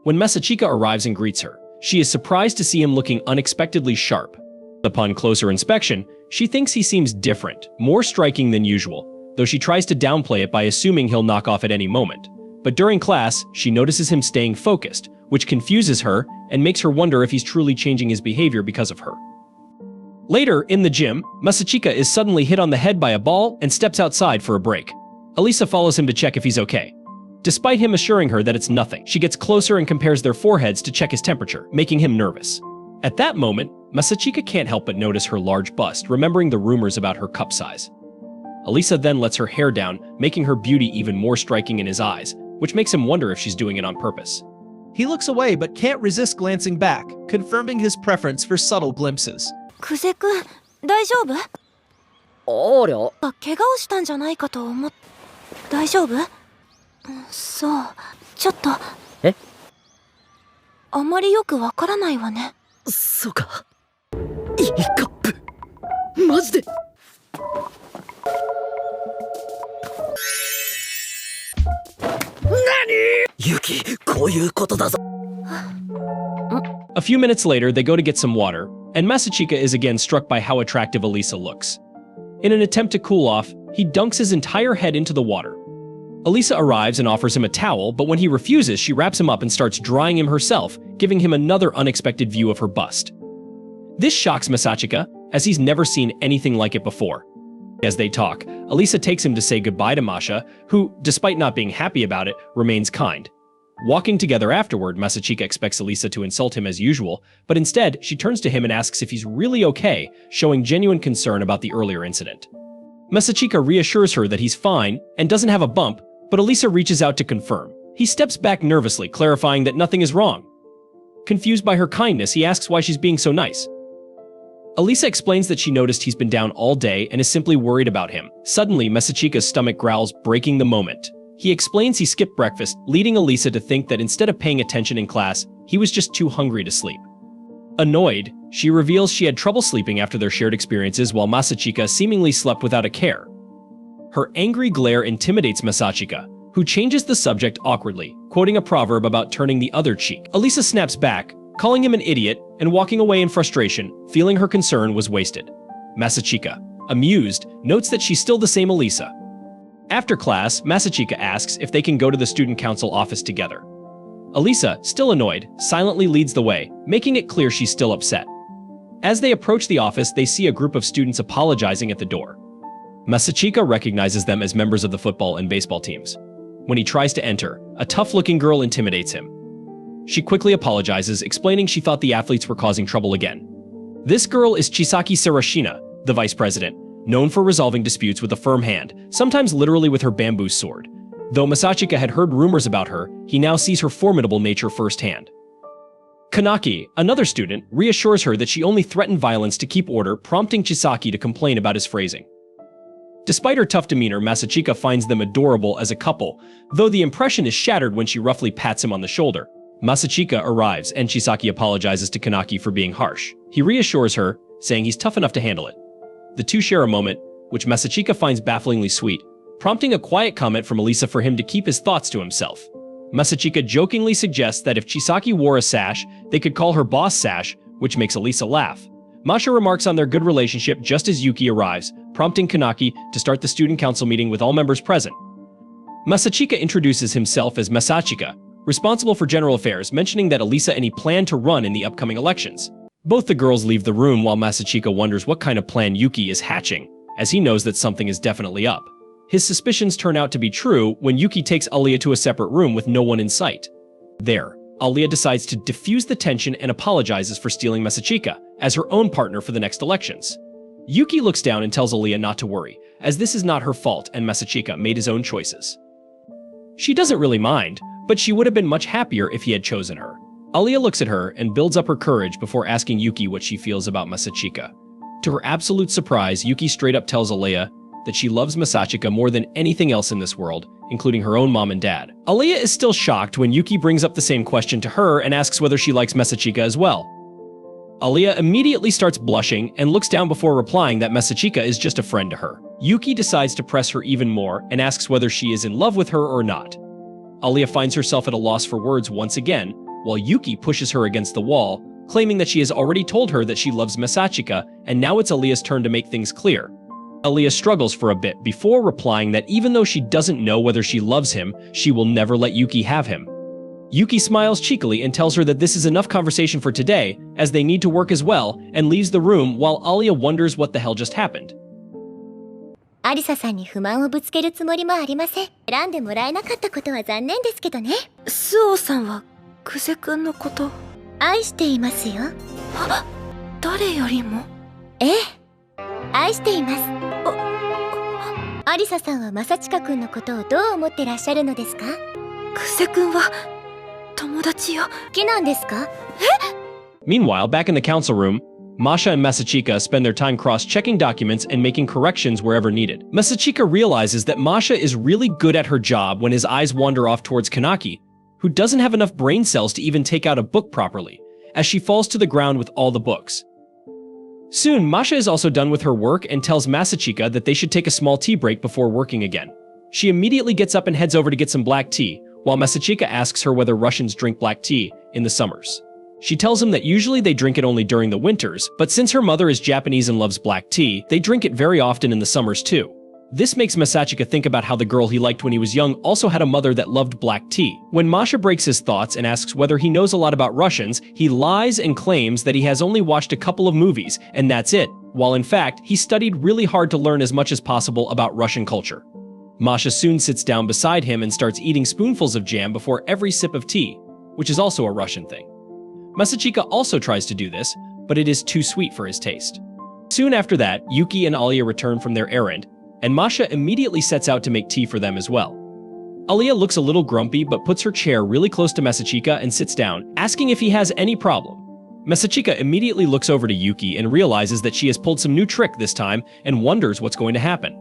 When Masachika arrives and greets her, she is surprised to see him looking unexpectedly sharp. Upon closer inspection, she thinks he seems different, more striking than usual, though she tries to downplay it by assuming he'll knock off at any moment. But during class, she notices him staying focused, which confuses her and makes her wonder if he's truly changing his behavior because of her. Later, in the gym, Masachika is suddenly hit on the head by a ball and steps outside for a break. Alisa follows him to check if he's okay. Despite him assuring her that it's nothing, she gets closer and compares their foreheads to check his temperature, making him nervous. At that moment, Masachika can't help but notice her large bust, remembering the rumors about her cup size. Alisa then lets her hair down, making her beauty even more striking in his eyes, which makes him wonder if she's doing it on purpose. He looks away but can't resist glancing back, confirming his preference for subtle glimpses. クゼ君、大丈夫？ありゃ。怪我をしたんじゃないかと思っ。大丈夫？そう、ちょっと。え？あまりよくわからないわね。そうか。いいカップ。マジで。何？ユキ、こういうことだぞ。A few minutes later, they go to get some water, and Masachika is again struck by how attractive Alisa looks. In an attempt to cool off, he dunks his entire head into the water. Alisa arrives and offers him a towel, but when he refuses, she wraps him up and starts drying him herself, giving him another unexpected view of her bust. This shocks Masachika, as he's never seen anything like it before. As they talk, Alisa takes him to say goodbye to Masha, who, despite not being happy about it, remains kind. Walking together afterward, Masachika expects Alisa to insult him as usual, but instead, she turns to him and asks if he's really okay, showing genuine concern about the earlier incident. Masachika reassures her that he's fine and doesn't have a bump, but Alisa reaches out to confirm. He steps back nervously, clarifying that nothing is wrong. Confused by her kindness, he asks why she's being so nice. Alisa explains that she noticed he's been down all day and is simply worried about him. Suddenly, Masachika's stomach growls, breaking the moment. He explains he skipped breakfast, leading Alisa to think that instead of paying attention in class, he was just too hungry to sleep. Annoyed, she reveals she had trouble sleeping after their shared experiences while Masachika seemingly slept without a care. Her angry glare intimidates Masachika, who changes the subject awkwardly, quoting a proverb about turning the other cheek. Alisa snaps back, calling him an idiot and walking away in frustration, feeling her concern was wasted. Masachika, amused, notes that she's still the same Alisa. After class, Masachika asks if they can go to the student council office together. Alisa, still annoyed, silently leads the way, making it clear she's still upset. As they approach the office, they see a group of students apologizing at the door. Masachika recognizes them as members of the football and baseball teams. When he tries to enter, a tough-looking girl intimidates him. She quickly apologizes, explaining she thought the athletes were causing trouble again. This girl is Chisaki Sarashina, the vice president, known for resolving disputes with a firm hand, sometimes literally with her bamboo sword. Though Masachika had heard rumors about her, he now sees her formidable nature firsthand. Kanaki, another student, reassures her that she only threatened violence to keep order, prompting Chisaki to complain about his phrasing. Despite her tough demeanor, Masachika finds them adorable as a couple, though the impression is shattered when she roughly pats him on the shoulder. Masachika arrives, and Chisaki apologizes to Kanaki for being harsh. He reassures her, saying he's tough enough to handle it. The two share a moment, which Masachika finds bafflingly sweet, prompting a quiet comment from Alisa for him to keep his thoughts to himself. Masachika jokingly suggests that if Chisaki wore a sash, they could call her Boss Sash, which makes Alisa laugh. Masha remarks on their good relationship just as Yuki arrives, prompting Kanaki to start the student council meeting with all members present. Masachika introduces himself as Masachika, responsible for general affairs, mentioning that Alisa and he plan to run in the upcoming elections. Both the girls leave the room while Masachika wonders what kind of plan Yuki is hatching, as he knows that something is definitely up. His suspicions turn out to be true when Yuki takes Alya to a separate room with no one in sight. There, Alya decides to diffuse the tension and apologizes for stealing Masachika as her own partner for the next elections. Yuki looks down and tells Alya not to worry, as this is not her fault and Masachika made his own choices. She doesn't really mind, but she would have been much happier if he had chosen her. Alya looks at her and builds up her courage before asking Yuki what she feels about Masachika. To her absolute surprise, Yuki straight up tells Alya that she loves Masachika more than anything else in this world, including her own mom and dad. Alya is still shocked when Yuki brings up the same question to her and asks whether she likes Masachika as well. Alya immediately starts blushing and looks down before replying that Masachika is just a friend to her. Yuki decides to press her even more and asks whether she is in love with her or not. Alya finds herself at a loss for words once again, while Yuki pushes her against the wall, claiming that she has already told her that she loves Masachika, and now it's Alya's turn to make things clear. Alya struggles for a bit before replying that even though she doesn't know whether she loves him, she will never let Yuki have him. Yuki smiles cheekily and tells her that this is enough conversation for today, as they need to work as well, and leaves the room while Alya wonders what the hell just happened. Alisa さんに不満をぶつけるつもりもありません。選んでもらえなかったことは残念ですけどね。スオさんはクゼ君のこと愛していますよ。誰よりも？ええ、愛しています。アリサさんはマサチカ君のことをどう思ってらっしゃるのですか？クゼ君は友達よ。好きなんですか？え？ Meanwhile, back in the council room, Masha and Masachika spend their time cross-checking documents and making corrections wherever needed. Masachika realizes that Masha is really good at her job when his eyes wander off towards Kanaki, who doesn't have enough brain cells to even take out a book properly, as she falls to the ground with all the books. Soon, Masha is also done with her work and tells Masachika that they should take a small tea break before working again. She immediately gets up and heads over to get some black tea, while Masachika asks her whether Russians drink black tea in the summers. She tells him that usually they drink it only during the winters, but since her mother is Japanese and loves black tea, they drink it very often in the summers too. This makes Masachika think about how the girl he liked when he was young also had a mother that loved black tea. When Masha breaks his thoughts and asks whether he knows a lot about Russians, he lies and claims that he has only watched a couple of movies, and that's it, while in fact, he studied really hard to learn as much as possible about Russian culture. Masha soon sits down beside him and starts eating spoonfuls of jam before every sip of tea, which is also a Russian thing. Masachika also tries to do this, but it is too sweet for his taste. Soon after that, Yuki and Alya return from their errand, and Masha immediately sets out to make tea for them as well. Alya looks a little grumpy but puts her chair really close to Masachika and sits down, asking if he has any problem. Masachika immediately looks over to Yuki and realizes that she has pulled some new trick this time and wonders what's going to happen.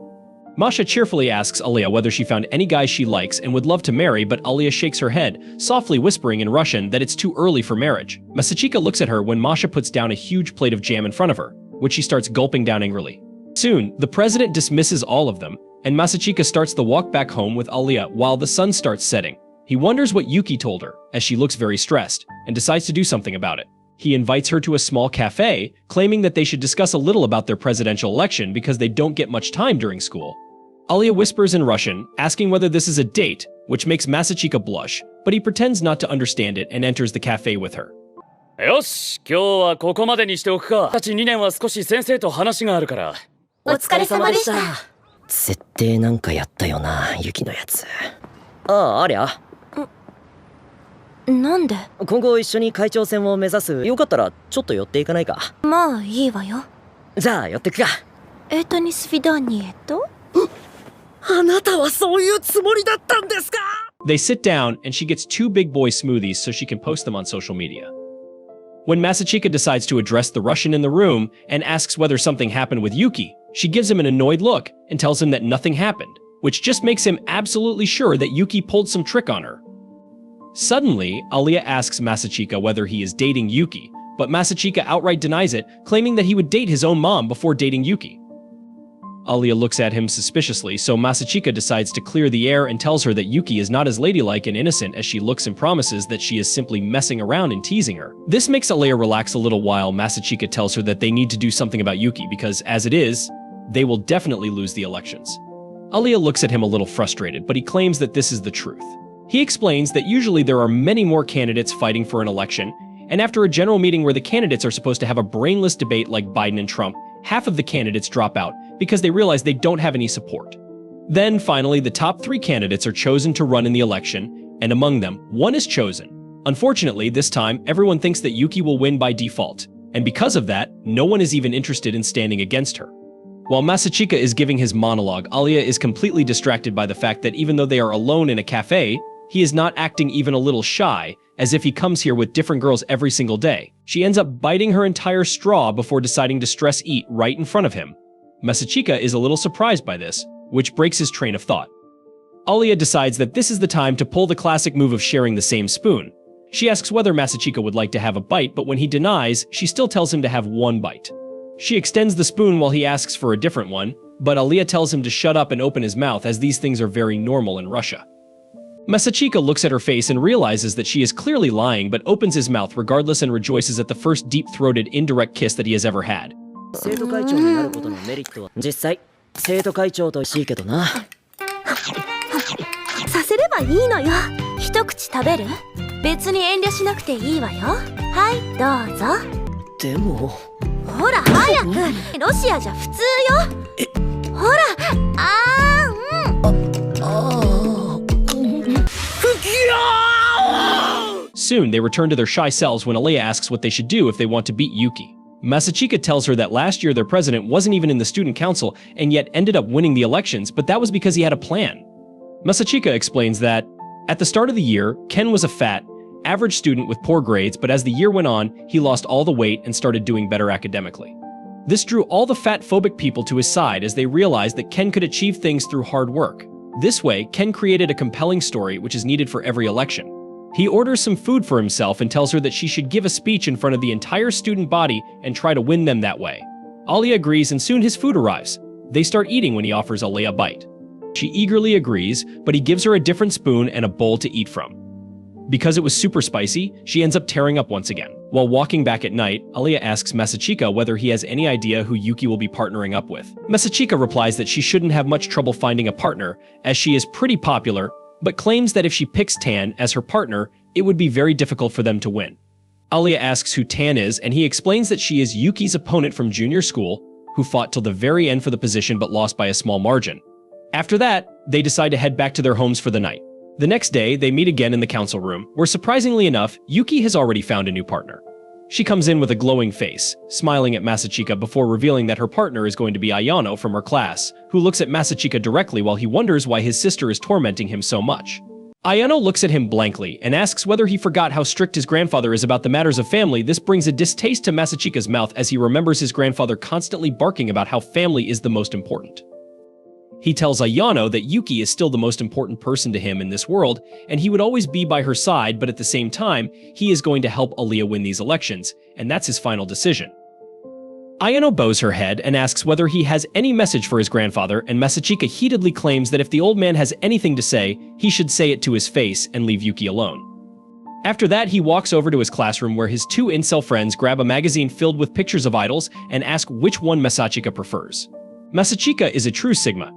Masha cheerfully asks Alya whether she found any guys she likes and would love to marry, but Alya shakes her head, softly whispering in Russian that it's too early for marriage. Masachika looks at her when Masha puts down a huge plate of jam in front of her, which she starts gulping down angrily. Soon, the president dismisses all of them, and Masachika starts the walk back home with Alya while the sun starts setting. He wonders what Yuki told her, as she looks very stressed, and decides to do something about it. He invites her to a small cafe, claiming that they should discuss a little about their presidential election because they don't get much time during school. Alya whispers in Russian, asking whether this is a date, which makes Masachika blush, but he pretends not to understand it and enters the cafe with her. よし、今日はここまでにしておくか。たち2年は少し先生と話があるから。お疲れ様でした。設定なんかやったよな、ユキのやつ。ああ、ありゃ。なんで？今後一緒に会長選を目指す。よかったらちょっと寄っていかないか。まあいいわよ。じゃあ寄ってくか。にсвidanieと? あなたはそういうつもりだったんですか? They sit down, and she gets 2 big boy smoothies so she can post them on social media. When Masachika decides to address the Russian in the room and asks whether something happened with Yuki, she gives him an annoyed look and tells him that nothing happened, which just makes him absolutely sure that Yuki pulled some trick on her. Suddenly, Alya asks Masachika whether he is dating Yuki, but Masachika outright denies it, claiming that he would date his own mom before dating Yuki. Alya looks at him suspiciously, so Masachika decides to clear the air and tells her that Yuki is not as ladylike and innocent as she looks and promises that she is simply messing around and teasing her. This makes Alya relax a little while Masachika tells her that they need to do something about Yuki because, as it is, they will definitely lose the elections. Alya looks at him a little frustrated, but he claims that this is the truth. He explains that usually there are many more candidates fighting for an election, and after a general meeting where the candidates are supposed to have a brainless debate like Biden and Trump, half of the candidates drop out because they realize they don't have any support. Then, finally, the top 3 candidates are chosen to run in the election, and among them, one is chosen. Unfortunately, this time, everyone thinks that Yuki will win by default, and because of that, no one is even interested in standing against her. While Masachika is giving his monologue, Alya is completely distracted by the fact that even though they are alone in a cafe, he is not acting even a little shy, as if he comes here with different girls every single day. She ends up biting her entire straw before deciding to stress eat right in front of him. Masachika is a little surprised by this, which breaks his train of thought. Alya decides that this is the time to pull the classic move of sharing the same spoon. She asks whether Masachika would like to have a bite, but when he denies, she still tells him to have 1 bite. She extends the spoon while he asks for a different one, but Alya tells him to shut up and open his mouth as these things are very normal in Russia. Masachika looks at her face and realizes that she is clearly lying but opens his mouth regardless and rejoices at the first deep-throated indirect kiss that he has ever had. 生徒会長になることのメリットは実際生徒会長としいけどな。させればいいのよ。一口食べる？別に遠慮しなくていいわよ。はい、どうぞ。でもほら早く。ロシアじゃ普通よ。ほら、Soon, they return to their shy selves when Alya asks what they should do if they want to beat Yuki. Masachika tells her that last year their president wasn't even in the student council and yet ended up winning the elections, but that was because he had a plan. Masachika explains that, at the start of the year, Ken was a fat, average student with poor grades, but as the year went on, he lost all the weight and started doing better academically. This drew all the fat-phobic people to his side as they realized that Ken could achieve things through hard work. This way, Ken created a compelling story which is needed for every election. He orders some food for himself and tells her that she should give a speech in front of the entire student body and try to win them that way. Alya agrees and soon his food arrives. They start eating when he offers Alya a bite. She eagerly agrees, but he gives her a different spoon and a bowl to eat from. Because it was super spicy, she ends up tearing up once again. While walking back at night, Alya asks Masachika whether he has any idea who Yuki will be partnering up with. Masachika replies that she shouldn't have much trouble finding a partner, as she is pretty popular, but claims that if she picks Tan as her partner, it would be very difficult for them to win. Alya asks who Tan is, and he explains that she is Yuki's opponent from junior school, who fought till the very end for the position but lost by a small margin. After that, they decide to head back to their homes for the night. The next day, they meet again in the council room, where surprisingly enough, Yuki has already found a new partner. She comes in with a glowing face, smiling at Masachika before revealing that her partner is going to be Ayano from her class, who looks at Masachika directly while he wonders why his sister is tormenting him so much. Ayano looks at him blankly and asks whether he forgot how strict his grandfather is about the matters of family. This brings a distaste to Masachika's mouth as he remembers his grandfather constantly barking about how family is the most important. He tells Ayano that Yuki is still the most important person to him in this world, and he would always be by her side, but at the same time, he is going to help Alya win these elections, and that's his final decision. Ayano bows her head and asks whether he has any message for his grandfather, and Masachika heatedly claims that if the old man has anything to say, he should say it to his face and leave Yuki alone. After that, he walks over to his classroom where his 2 incel friends grab a magazine filled with pictures of idols and ask which one Masachika prefers. Masachika is a true Sigma,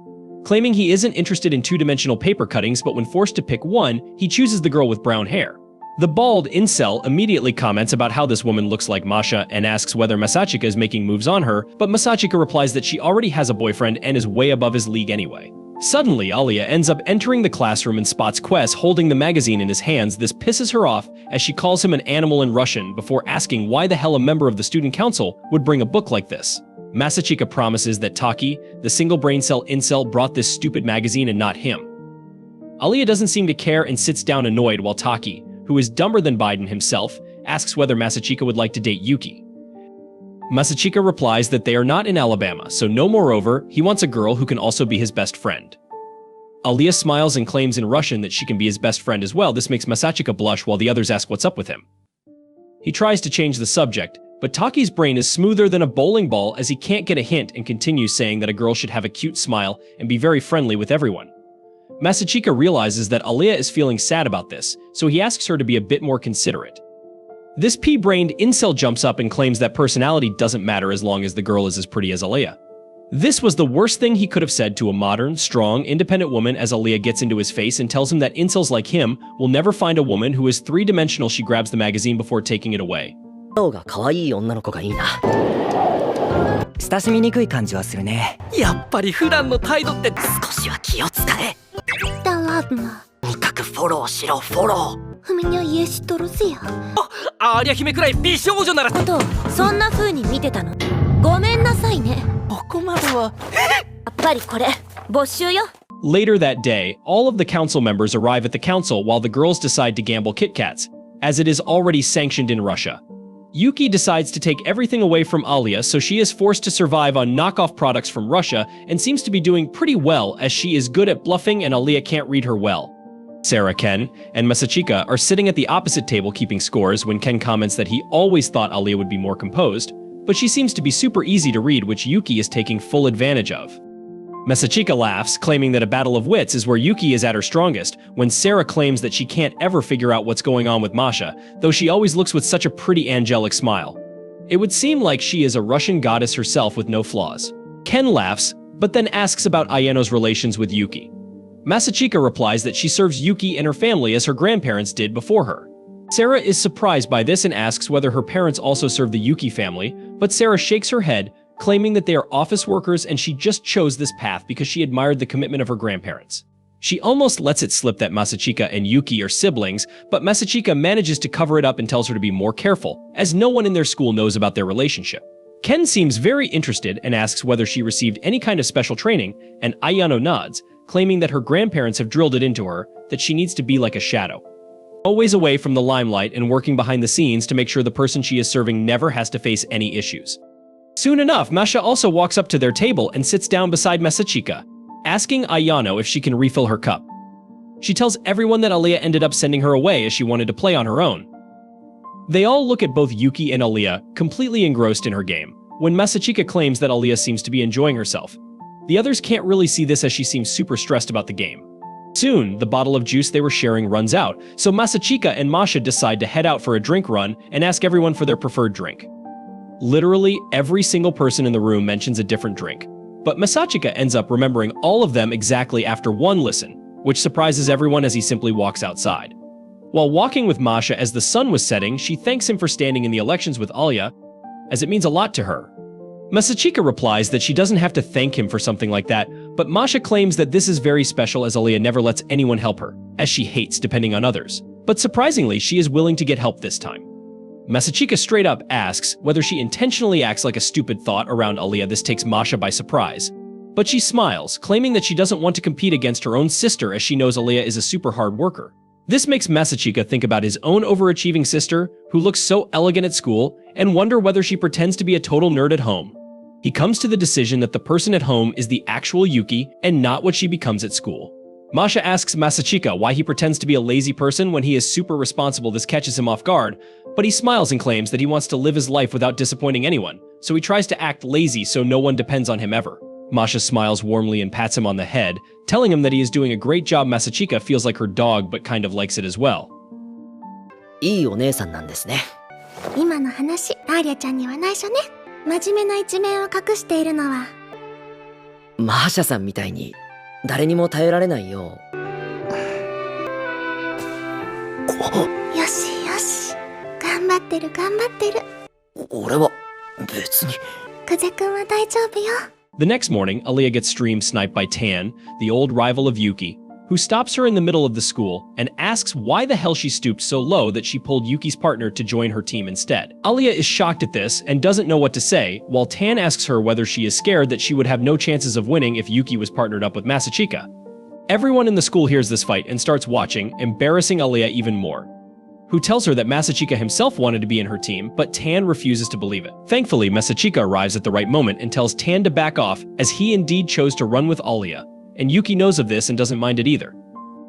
claiming he isn't interested in 2-dimensional paper cuttings, but when forced to pick one, he chooses the girl with brown hair. The bald incel immediately comments about how this woman looks like Masha and asks whether Masachika is making moves on her, but Masachika replies that she already has a boyfriend and is way above his league anyway. Suddenly, Alya ends up entering the classroom and spots Quest holding the magazine in his hands. This pisses her off as she calls him an animal in Russian before asking why the hell a member of the student council would bring a book like this. Masachika promises that Taki, the single brain cell incel, brought this stupid magazine and not him. Alya doesn't seem to care and sits down annoyed while Taki, who is dumber than Biden himself, asks whether Masachika would like to date Yuki. Masachika replies that they are not in Alabama, so no, moreover, he wants a girl who can also be his best friend. Alya smiles and claims in Russian that she can be his best friend as well. This makes Masachika blush while the others ask what's up with him. He tries to change the subject, but Taki's brain is smoother than a bowling ball as he can't get a hint and continues saying that a girl should have a cute smile and be very friendly with everyone. Masachika realizes that Alya is feeling sad about this, so he asks her to be a bit more considerate. This pea-brained incel jumps up and claims that personality doesn't matter as long as the girl is as pretty as Alya. This was the worst thing he could have said to a modern, strong, independent woman as Alya gets into his face and tells him that incels like him will never find a woman who is three-dimensional. She grabs the magazine before taking it away. が可愛い女の子がいいな。親しみにくい感じはするね。やっぱり普段の態度って少しは気を使え。 ладно. とにかくフォローしろ、フォロー。 У меня есть друзья. アーリャ姫くらい美少女なら。ことそんな風に見てたの。ごめんなさいね。ここまでは。やっぱりこれ没収よ。 Later that day, all of the council members arrive at the council while the girls decide to gamble Kit Kats, as it is already sanctioned in Russia. Yuki decides to take everything away from Alya, so she is forced to survive on knockoff products from Russia and seems to be doing pretty well as she is good at bluffing and Alya can't read her well. Sarah, Ken, and Masachika are sitting at the opposite table keeping scores when Ken comments that he always thought Alya would be more composed, but she seems to be super easy to read, which Yuki is taking full advantage of. Masachika laughs, claiming that a battle of wits is where Yuki is at her strongest, when Sarah claims that she can't ever figure out what's going on with Masha, though she always looks with such a pretty angelic smile. It would seem like she is a Russian goddess herself with no flaws. Ken laughs, but then asks about Ayano's relations with Yuki. Masachika replies that she serves Yuki and her family as her grandparents did before her. Sarah is surprised by this and asks whether her parents also serve the Yuki family, but Sarah shakes her head, claiming that they are office workers and she just chose this path because she admired the commitment of her grandparents. She almost lets it slip that Masachika and Yuki are siblings, but Masachika manages to cover it up and tells her to be more careful, as no one in their school knows about their relationship. Ken seems very interested and asks whether she received any kind of special training, and Ayano nods, claiming that her grandparents have drilled it into her that she needs to be like a shadow, always away from the limelight and working behind the scenes to make sure the person she is serving never has to face any issues. Soon enough, Masha also walks up to their table and sits down beside Masachika, asking Ayano if she can refill her cup. She tells everyone that Alya ended up sending her away as she wanted to play on her own. They all look at both Yuki and Alya, completely engrossed in her game, when Masachika claims that Alya seems to be enjoying herself. The others can't really see this as she seems super stressed about the game. Soon, the bottle of juice they were sharing runs out, so Masachika and Masha decide to head out for a drink run and ask everyone for their preferred drink. Literally every single person in the room mentions a different drink, but Masachika ends up remembering all of them exactly after one listen, which surprises everyone as he simply walks outside. While walking with Masha as the sun was setting, she thanks him for standing in the elections with Alya, as it means a lot to her. Masachika replies that she doesn't have to thank him for something like that, but Masha claims that this is very special as Alya never lets anyone help her, as she hates depending on others. But surprisingly, she is willing to get help this time. Masachika straight up asks whether she intentionally acts like a stupid thought around Alya. This takes Masha by surprise. But she smiles, claiming that she doesn't want to compete against her own sister as she knows Alya is a super hard worker. This makes Masachika think about his own overachieving sister, who looks so elegant at school, and wonder whether she pretends to be a total nerd at home. He comes to the decision that the person at home is the actual Yuki and not what she becomes at school. Masha asks Masachika why he pretends to be a lazy person when he is super responsible. This catches him off guard, but he smiles and claims that he wants to live his life without disappointing anyone, so he tries to act lazy so no one depends on him ever. Masha smiles warmly and pats him on the head, telling him that he is doing a great job. Masachika feels like her dog but kind of likes it as well. いいお姉さんなんですね。今の話、アーリャちゃんには内緒ね。真面目な一面を隠しているのは。マーシャさんみたいに誰にも頼られないよう。よしよし。頑張ってる頑張ってる。俺は別に。クゼ君は大丈夫よ。The next morning, Alya gets stream sniped by Tan, the old rival of Yuki, who stops her in the middle of the school and asks why the hell she stooped so low that she pulled Yuki's partner to join her team instead. Alya is shocked at this and doesn't know what to say, while Tan asks her whether she is scared that she would have no chances of winning if Yuki was partnered up with Masachika. Everyone in the school hears this fight and starts watching, embarrassing Alya even more, who tells her that Masachika himself wanted to be in her team, but Tan refuses to believe it. Thankfully, Masachika arrives at the right moment and tells Tan to back off, as he indeed chose to run with Alya, and Yuki knows of this and doesn't mind it either.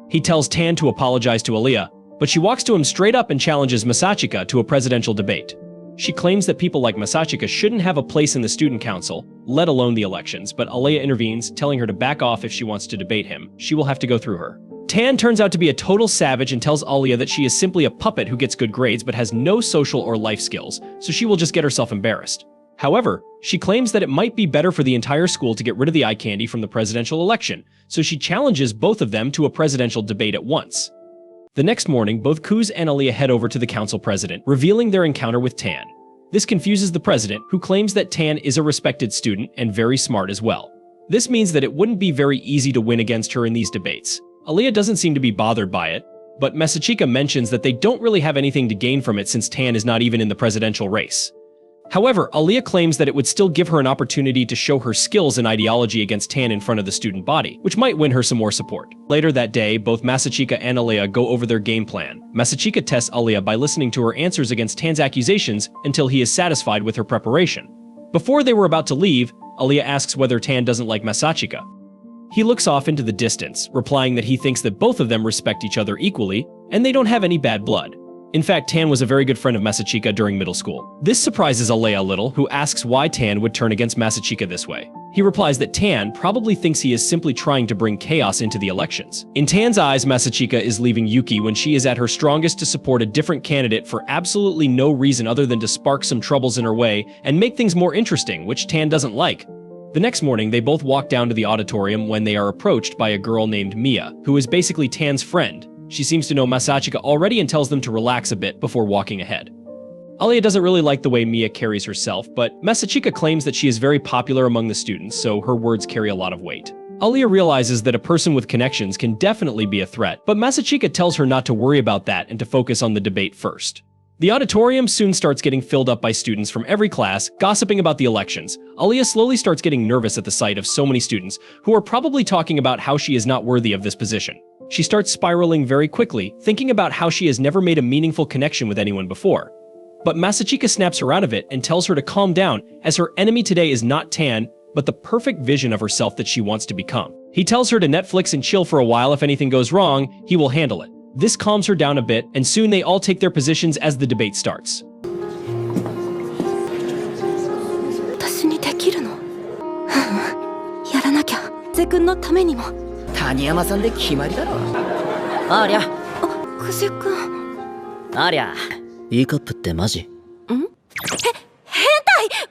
He tells Tan to apologize to Alya, but she walks to him straight up and challenges Masachika to a presidential debate. She claims that people like Masachika shouldn't have a place in the student council, let alone the elections, but Alya intervenes, telling her to back off if she wants to debate him. She will have to go through her. Tan turns out to be a total savage and tells Alya that she is simply a puppet who gets good grades but has no social or life skills, so she will just get herself embarrassed. However, she claims that it might be better for the entire school to get rid of the eye candy from the presidential election, so she challenges both of them to a presidential debate at once. The next morning, both Kuze and Alya head over to the council president, revealing their encounter with Tan. This confuses the president, who claims that Tan is a respected student and very smart as well. This means that it wouldn't be very easy to win against her in these debates. Alya doesn't seem to be bothered by it, but Masachika mentions that they don't really have anything to gain from it since Tan is not even in the presidential race. However, Alya claims that it would still give her an opportunity to show her skills and ideology against Tan in front of the student body, which might win her some more support. Later that day, both Masachika and Alya go over their game plan. Masachika tests Alya by listening to her answers against Tan's accusations until he is satisfied with her preparation. Before they were about to leave, Alya asks whether Tan doesn't like Masachika. He looks off into the distance, replying that he thinks that both of them respect each other equally, and they don't have any bad blood. In fact, Tan was a very good friend of Masachika during middle school. This surprises Alya a little, who asks why Tan would turn against Masachika this way. He replies that Tan probably thinks he is simply trying to bring chaos into the elections. In Tan's eyes, Masachika is leaving Yuki when she is at her strongest to support a different candidate for absolutely no reason other than to spark some troubles in her way and make things more interesting, which Tan doesn't like. The next morning, they both walk down to the auditorium when they are approached by a girl named Mia, who is basically Tan's friend. She seems to know Masachika already and tells them to relax a bit before walking ahead. Alya doesn't really like the way Mia carries herself, but Masachika claims that she is very popular among the students, so her words carry a lot of weight. Alya realizes that a person with connections can definitely be a threat, but Masachika tells her not to worry about that and to focus on the debate first. The auditorium soon starts getting filled up by students from every class, gossiping about the elections. Alya slowly starts getting nervous at the sight of so many students, who are probably talking about how she is not worthy of this position. She starts spiraling very quickly, thinking about how she has never made a meaningful connection with anyone before. But Masachika snaps her out of it and tells her to calm down, as her enemy today is not Tan, but the perfect vision of herself that she wants to become. He tells her to Netflix and chill for a while. If anything goes wrong, he will handle it. This calms her down a bit, and soon they all take their positions as the debate starts. 私にできるのやらなきゃゼ君のためにも谷山さんで決まりだろ。アーリャ。あ、クゼ君。アーリャ。E カップってマジ？変態！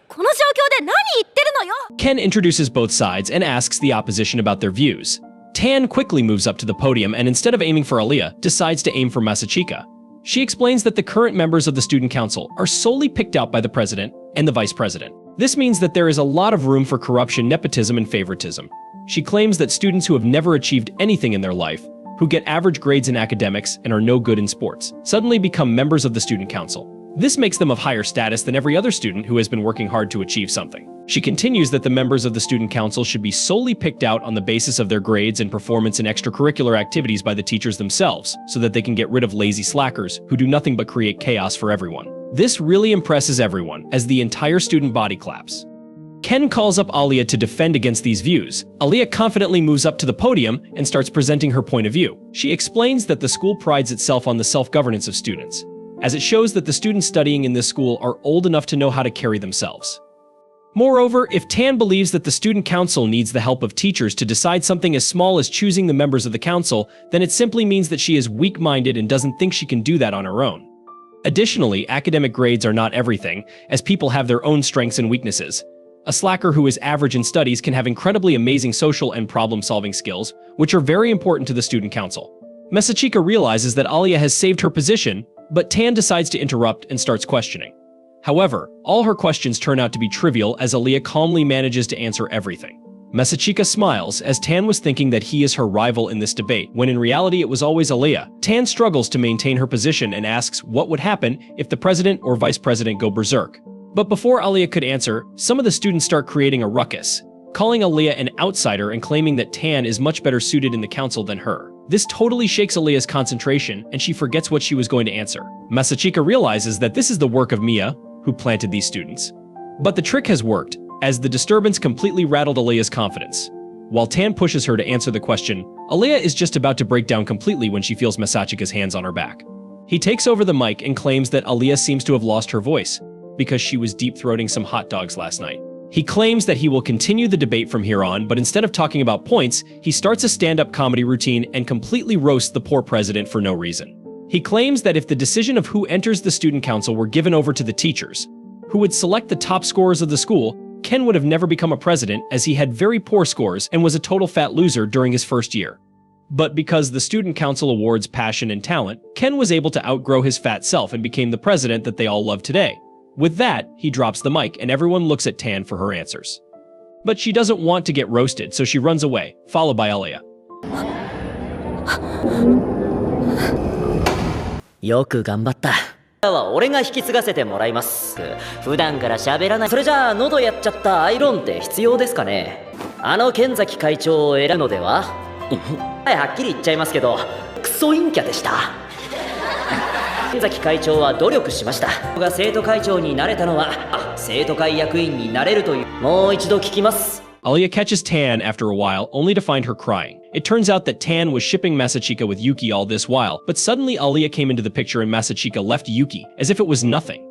この状況で何言ってるのよ！ Ken introduces both sides and asks the opposition about their views. Tan quickly moves up to the podium and instead of aiming for Alya, decides to aim for Masachika. She explains that the current members of the student council are solely picked out by the president and the vice president. This means that there is a lot of room for corruption, nepotism, and favoritism. She claims that students who have never achieved anything in their life, who get average grades in academics and are no good in sports, suddenly become members of the student council. This makes them of higher status than every other student who has been working hard to achieve something. She continues that the members of the student council should be solely picked out on the basis of their grades and performance in extracurricular activities by the teachers themselves, so that they can get rid of lazy slackers who do nothing but create chaos for everyone. This really impresses everyone, as the entire student body claps. Ken calls up Alya to defend against these views. Alya confidently moves up to the podium and starts presenting her point of view. She explains that the school prides itself on the self-governance of students, as it shows that the students studying in this school are old enough to know how to carry themselves. Moreover, if Tan believes that the student council needs the help of teachers to decide something as small as choosing the members of the council, then it simply means that she is weak-minded and doesn't think she can do that on her own. Additionally, academic grades are not everything, as people have their own strengths and weaknesses. A slacker who is average in studies can have incredibly amazing social and problem-solving skills, which are very important to the student council. Masachika realizes that Alya has saved her position, but Tan decides to interrupt and starts questioning. However, all her questions turn out to be trivial as Alya calmly manages to answer everything. Masachika smiles, as Tan was thinking that he is her rival in this debate, when in reality it was always Aliyah. Tan struggles to maintain her position and asks what would happen if the president or vice president go berserk. But before Aliyah could answer, some of the students start creating a ruckus, calling Aliyah an outsider and claiming that Tan is much better suited in the council than her. This totally shakes Aliyah's concentration, and she forgets what she was going to answer. Masachika realizes that this is the work of Mia, who planted these students. But the trick has worked, as the disturbance completely rattled Aliyah's confidence. While Tan pushes her to answer the question, Aliyah is just about to break down completely when she feels Masachika's hands on her back. He takes over the mic and claims that Aliyah seems to have lost her voice, because she was deep-throating some hot dogs last night. He claims that he will continue the debate from here on, but instead of talking about points, he starts a stand-up comedy routine and completely roasts the poor president for no reason. He claims that if the decision of who enters the student council were given over to the teachers, who would select the top scorers of the school, Ken would have never become a president, as he had very poor scores and was a total fat loser during his first year. But because the student council awards passion and talent, Ken was able to outgrow his fat self and became the president that they all love today. With that, he drops the mic and everyone looks at Tan for her answers. But she doesn't want to get roasted, so she runs away, followed by Alya. よく頑張った。は俺が引き継がせてもらいます。普段から喋らない。それじゃあ喉やっちゃったアイロンって必要ですかね。あの剣崎会長を選ぶのでは。はっきり言っちゃいますけど、クソ陰キャでした。剣崎会長は努力しました。僕が生徒会長になれたのは、生徒会役員になれるという。もう一度聞きます。Alya catches Tan after a while, only to find her crying. It turns out that Tan was shipping Masachika with Yuki all this while, but suddenly Alya came into the picture and Masachika left Yuki, as if it was nothing.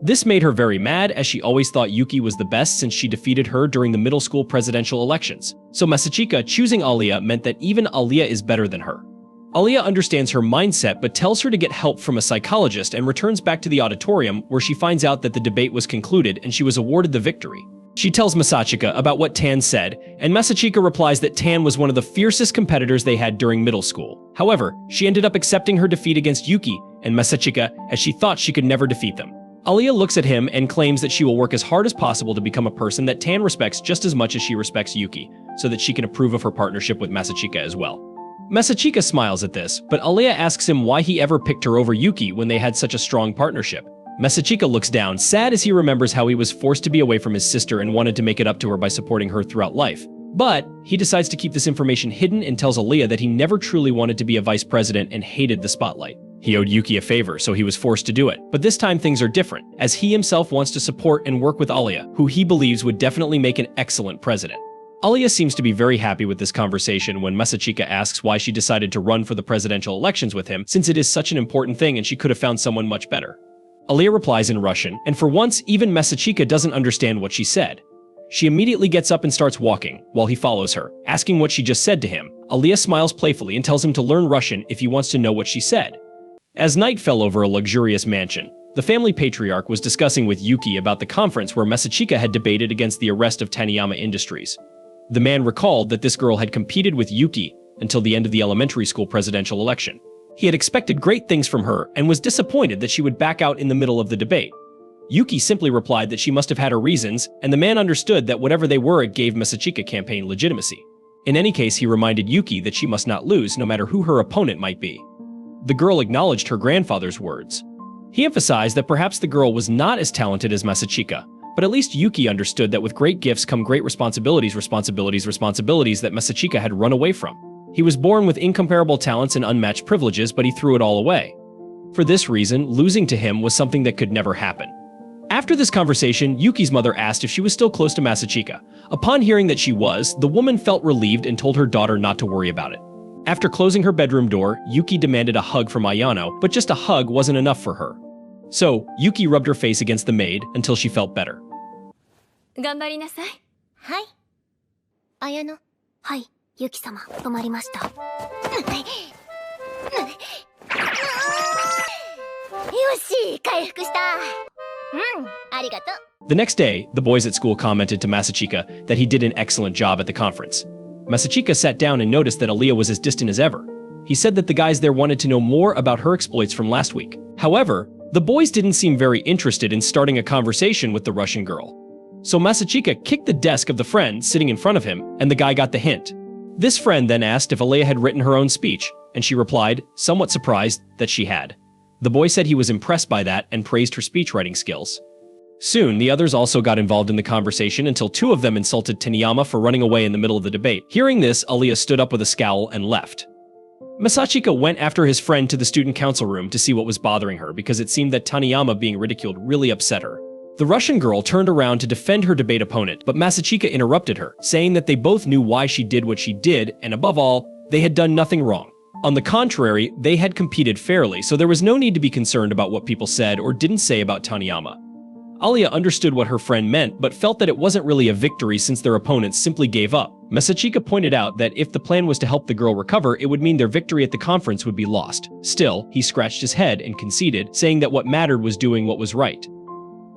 This made her very mad, as she always thought Yuki was the best since she defeated her during the middle school presidential elections. So Masachika choosing Alya meant that even Alya is better than her. Alya understands her mindset but tells her to get help from a psychologist and returns back to the auditorium, where she finds out that the debate was concluded and she was awarded the victory. She tells Masachika about what Tan said, and Masachika replies that Tan was one of the fiercest competitors they had during middle school. However, she ended up accepting her defeat against Yuki and Masachika, as she thought she could never defeat them. Alya looks at him and claims that she will work as hard as possible to become a person that Tan respects just as much as she respects Yuki, so that she can approve of her partnership with Masachika as well. Masachika smiles at this, but Alya asks him why he ever picked her over Yuki when they had such a strong partnership. Masachika looks down, sad as he remembers how he was forced to be away from his sister and wanted to make it up to her by supporting her throughout life. But he decides to keep this information hidden and tells Alya that he never truly wanted to be a vice president and hated the spotlight. He owed Yuki a favor, so he was forced to do it. But this time things are different, as he himself wants to support and work with Alya, who he believes would definitely make an excellent president. Alya seems to be very happy with this conversation when Masachika asks why she decided to run for the presidential elections with him, since it is such an important thing and she could have found someone much better. Alya replies in Russian, and for once, even Masachika doesn't understand what she said. She immediately gets up and starts walking, while he follows her, asking what she just said to him. Alya smiles playfully and tells him to learn Russian if he wants to know what she said. As night fell over a luxurious mansion, the family patriarch was discussing with Yuki about the conference where Masachika had debated against the arrest of Taniyama Industries. The man recalled that this girl had competed with Yuki until the end of the elementary school presidential election. He had expected great things from her and was disappointed that she would back out in the middle of the debate. Yuki simply replied that she must have had her reasons, and the man understood that whatever they were, it gave Masachika campaign legitimacy. In any case, he reminded Yuki that she must not lose, no matter who her opponent might be. The girl acknowledged her grandfather's words. He emphasized that perhaps the girl was not as talented as Masachika, but at least Yuki understood that with great gifts come great responsibilities that Masachika had run away from. He was born with incomparable talents and unmatched privileges, but he threw it all away. For this reason, losing to him was something that could never happen. After this conversation, Yuki's mother asked if she was still close to Masachika. Upon hearing that she was, the woman felt relieved and told her daughter not to worry about it. After closing her bedroom door, Yuki demanded a hug from Ayano, but just a hug wasn't enough for her. So, Yuki rubbed her face against the maid until she felt better. 頑張りなさい。はい。綾乃。はい、ユキ様、止まりました。よし、回復した。ありがとう。The next day, the boys at school commented to Masachika that he did an excellent job at the conference. Masachika sat down and noticed that Aaliyah was as distant as ever. He said that the guys there wanted to know more about her exploits from last week. However, the boys didn't seem very interested in starting a conversation with the Russian girl. So Masachika kicked the desk of the friend sitting in front of him, and the guy got the hint. This friend then asked if Alya had written her own speech, and she replied, somewhat surprised, that she had. The boy said he was impressed by that and praised her speechwriting skills. Soon, the others also got involved in the conversation until two of them insulted Taniyama for running away in the middle of the debate. Hearing this, Alya stood up with a scowl and left. Masachika went after his friend to the student council room to see what was bothering her because it seemed that Taniyama being ridiculed really upset her. The Russian girl turned around to defend her debate opponent, but Masachika interrupted her, saying that they both knew why she did what she did, and above all, they had done nothing wrong. On the contrary, they had competed fairly, so there was no need to be concerned about what people said or didn't say about Taniyama. Alya understood what her friend meant, but felt that it wasn't really a victory since their opponents simply gave up. Masachika pointed out that if the plan was to help the girl recover, it would mean their victory at the conference would be lost. Still, he scratched his head and conceded, saying that what mattered was doing what was right.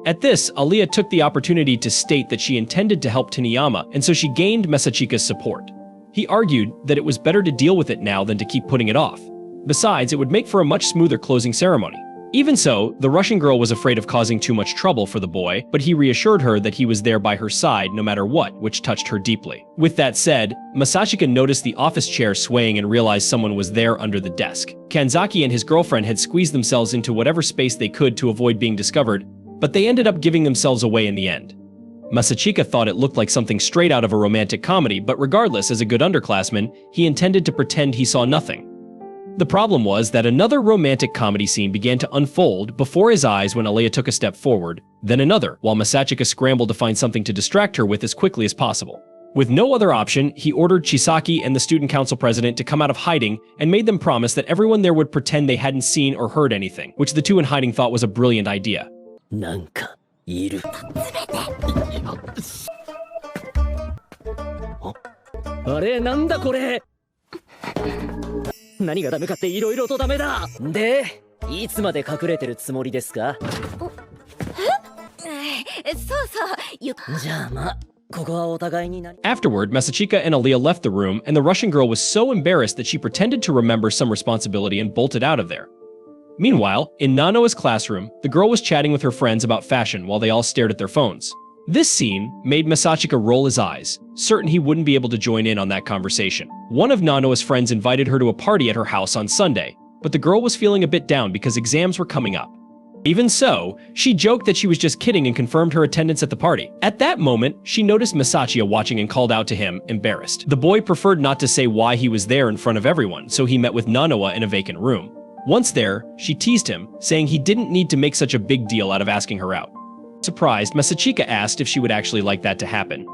At this, Alya took the opportunity to state that she intended to help Taniyama, and so she gained Masachika's support. He argued that it was better to deal with it now than to keep putting it off. Besides, it would make for a much smoother closing ceremony. Even so, the Russian girl was afraid of causing too much trouble for the boy, but he reassured her that he was there by her side no matter what, which touched her deeply. With that said, Masachika noticed the office chair swaying and realized someone was there under the desk. Kanzaki and his girlfriend had squeezed themselves into whatever space they could to avoid being discovered, but they ended up giving themselves away in the end. Masachika thought it looked like something straight out of a romantic comedy, but regardless, as a good underclassman, he intended to pretend he saw nothing. The problem was that another romantic comedy scene began to unfold before his eyes when Alya took a step forward, then another, while Masachika scrambled to find something to distract her with as quickly as possible. With no other option, he ordered Chisaki and the student council president to come out of hiding and made them promise that everyone there would pretend they hadn't seen or heard anything, which the two in hiding thought was a brilliant idea. なんかいる。あれなんだこれ。何がダメかっていろいろとダメだ。で、いつまで隠れてるつもりですか？じゃあまあ、ここはお互いになり。Afterward, Masachika and Alya left the room, and the Russian girl was so embarrassed that she pretended to remember some responsibility and bolted out of there. Meanwhile, in Nanoa's classroom, the girl was chatting with her friends about fashion while they all stared at their phones. This scene made Masachika roll his eyes, certain he wouldn't be able to join in on that conversation. One of Nanoa's friends invited her to a party at her house on Sunday, but the girl was feeling a bit down because exams were coming up. Even so, she joked that she was just kidding and confirmed her attendance at the party. At that moment, she noticed Masachika watching and called out to him, embarrassed. The boy preferred not to say why he was there in front of everyone, so he met with Nanoa in a vacant room. Once there, she teased him, saying he didn't need to make such a big deal out of asking her out. Surprised, Masachika asked if she would actually like that to happen.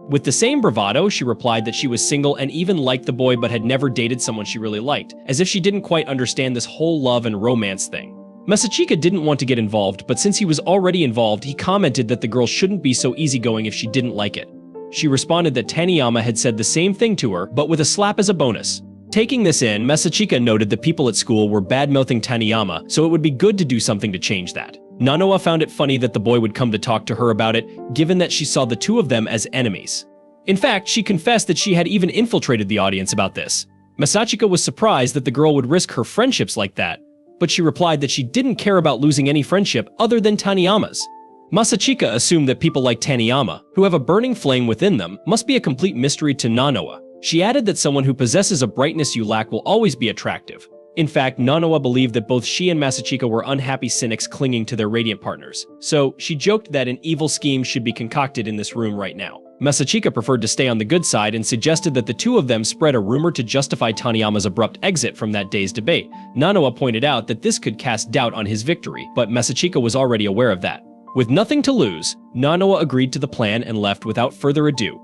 With the same bravado, she replied that she was single and even liked the boy but had never dated someone she really liked, as if she didn't quite understand this whole love and romance thing. Masachika didn't want to get involved, but since he was already involved, he commented that the girl shouldn't be so easygoing if she didn't like it. She responded that Taniyama had said the same thing to her, but with a slap as a bonus. Taking this in, Masachika noted that people at school were bad-mouthing Taniyama, so it would be good to do something to change that. Nanoa found it funny that the boy would come to talk to her about it, given that she saw the two of them as enemies. In fact, she confessed that she had even infiltrated the audience about this. Masachika was surprised that the girl would risk her friendships like that, but she replied that she didn't care about losing any friendship other than Taniyama's. Masachika assumed that people like Taniyama, who have a burning flame within them, must be a complete mystery to Nanoa. She added that someone who possesses a brightness you lack will always be attractive. In fact, Nanoa believed that both she and Masachika were unhappy cynics clinging to their radiant partners, so she joked that an evil scheme should be concocted in this room right now. Masachika preferred to stay on the good side and suggested that the two of them spread a rumor to justify Taniyama's abrupt exit from that day's debate. Nanoa pointed out that this could cast doubt on his victory, but Masachika was already aware of that. With nothing to lose, Nanoa agreed to the plan and left without further ado.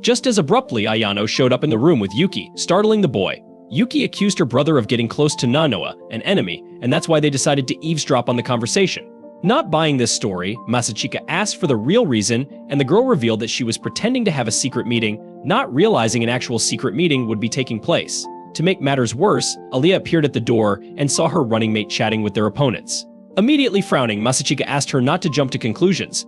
Just as abruptly, Ayano showed up in the room with Yuki, startling the boy. Yuki accused her brother of getting close to Nanoa, an enemy, and that's why they decided to eavesdrop on the conversation. Not buying this story, Masachika asked for the real reason, and the girl revealed that she was pretending to have a secret meeting, not realizing an actual secret meeting would be taking place. To make matters worse, Alya appeared at the door and saw her running mate chatting with their opponents. Immediately frowning, Masachika asked her not to jump to conclusions.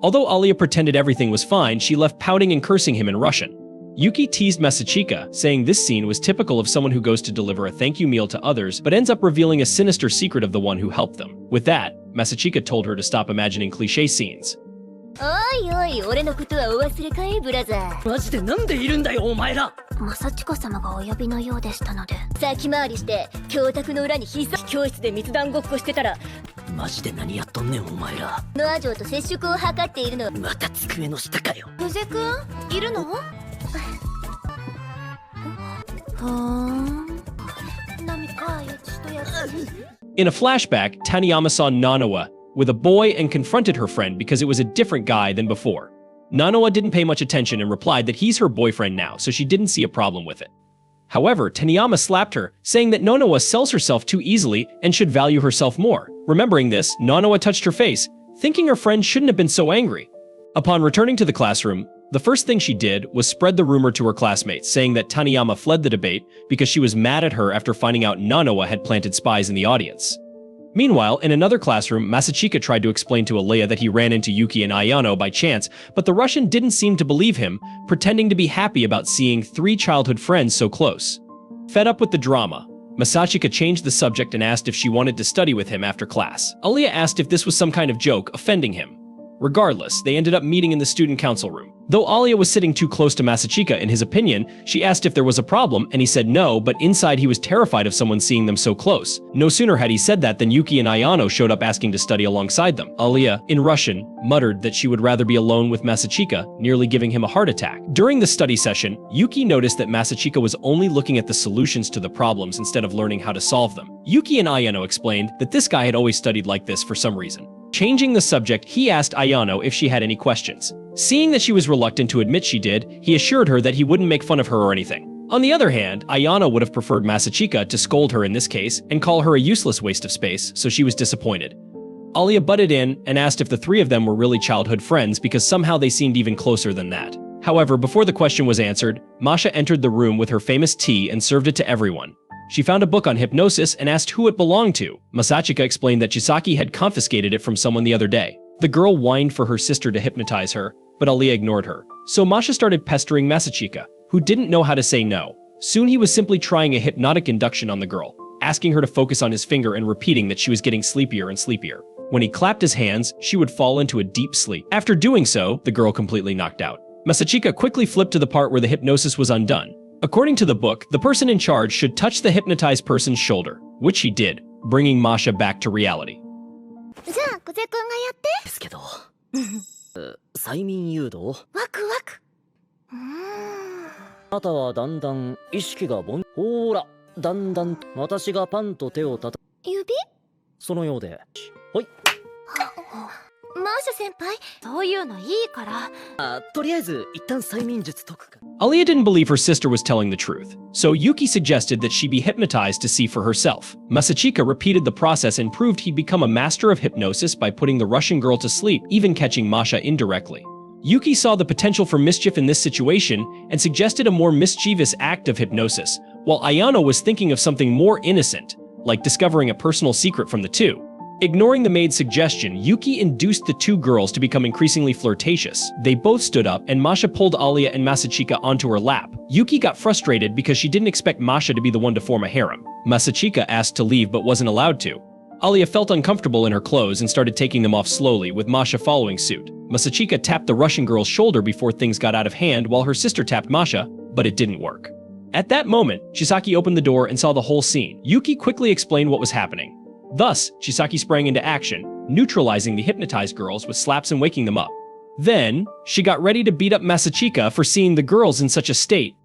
Although Alya pretended everything was fine, she left pouting and cursing him in Russian. Yuki teased Masachika, saying this scene was typical of someone who goes to deliver a thank you meal to others but ends up revealing a sinister secret of the one who helped them. With that, Masachika told her to stop imagining cliché scenes. おいおい、俺のことはお忘れかい、ブラザー。マジでなんでいるんだよお前ら。マサチコ様がお呼びのようでしたので。先回りして教託の裏にひっそり教室で密談ごっこしてたら、マジで何やっとんねんお前ら。ノア嬢と接触を図っているの。また机の下かよ。クゼくんいるの？ふーん。何かよちとやつ。In a flashback, Taniyama saw Nanawa with a boy and confronted her friend because it was a different guy than before. Nanawa didn't pay much attention and replied that he's her boyfriend now, so she didn't see a problem with it. However, Taniyama slapped her, saying that Nanawa sells herself too easily and should value herself more. Remembering this, Nanawa touched her face, thinking her friend shouldn't have been so angry. Upon returning to the classroom, the first thing she did was spread the rumor to her classmates, saying that Taniyama fled the debate because she was mad at her after finding out Nanawa had planted spies in the audience. Meanwhile, in another classroom, Masachika tried to explain to Alya that he ran into Yuki and Ayano by chance, but the Russian didn't seem to believe him, pretending to be happy about seeing 3 childhood friends so close. Fed up with the drama, Masachika changed the subject and asked if she wanted to study with him after class. Alya asked if this was some kind of joke, offending him. Regardless, they ended up meeting in the student council room. Though Alya was sitting too close to Masachika in his opinion, she asked if there was a problem, and he said no, but inside he was terrified of someone seeing them so close. No sooner had he said that than Yuki and Ayano showed up asking to study alongside them. Alya, in Russian, muttered that she would rather be alone with Masachika, nearly giving him a heart attack. During the study session, Yuki noticed that Masachika was only looking at the solutions to the problems instead of learning how to solve them. Yuki and Ayano explained that this guy had always studied like this for some reason. Changing the subject, he asked Ayano if she had any questions. Seeing that she was reluctant to admit she did, he assured her that he wouldn't make fun of her or anything. On the other hand, Ayano would have preferred Masachika to scold her in this case and call her a useless waste of space, so she was disappointed. Alya butted in and asked if the 3 of them were really childhood friends because somehow they seemed even closer than that. However, before the question was answered, Masha entered the room with her famous tea and served it to everyone. She found a book on hypnosis and asked who it belonged to. Masachika explained that Chisaki had confiscated it from someone the other day. The girl whined for her sister to hypnotize her, but Alya ignored her. So Masha started pestering Masachika, who didn't know how to say no. Soon he was simply trying a hypnotic induction on the girl, asking her to focus on his finger and repeating that she was getting sleepier and sleepier. When he clapped his hands, she would fall into a deep sleep. After doing so, the girl completely knocked out. Masachika quickly flipped to the part where the hypnosis was undone. According to the book, the person in charge should touch the hypnotized person's shoulder, which he did, bringing Masha back to reality. じゃあ、クゼくんがやって。ですけど催眠誘導。ワクワク。あなたはだんだん意識がほーら、だんだん私がパンと手をたた指？そのようで。ほい。マーシャ先輩、そういうのいいから。とりあえず一旦催眠術解くか。Alya didn't believe her sister was telling the truth, so Yuki suggested that she be hypnotized to see for herself. Masachika repeated the process and proved he'd become a master of hypnosis by putting the Russian girl to sleep, even catching Masha indirectly. Yuki saw the potential for mischief in this situation and suggested a more mischievous act of hypnosis, while Ayano was thinking of something more innocent, like discovering a personal secret from the 2. Ignoring the maid's suggestion, Yuki induced the 2 girls to become increasingly flirtatious. They both stood up, and Masha pulled Alya and Masachika onto her lap. Yuki got frustrated because she didn't expect Masha to be the one to form a harem. Masachika asked to leave but wasn't allowed to. Alya felt uncomfortable in her clothes and started taking them off slowly, with Masha following suit. Masachika tapped the Russian girl's shoulder before things got out of hand while her sister tapped Masha, but it didn't work. At that moment, Chisaki opened the door and saw the whole scene. Yuki quickly explained what was happening. Thus, Chisaki sprang into action, neutralizing the hypnotized girls with slaps and waking them up. Then, she got ready to beat up Masachika for seeing the girls in such a state.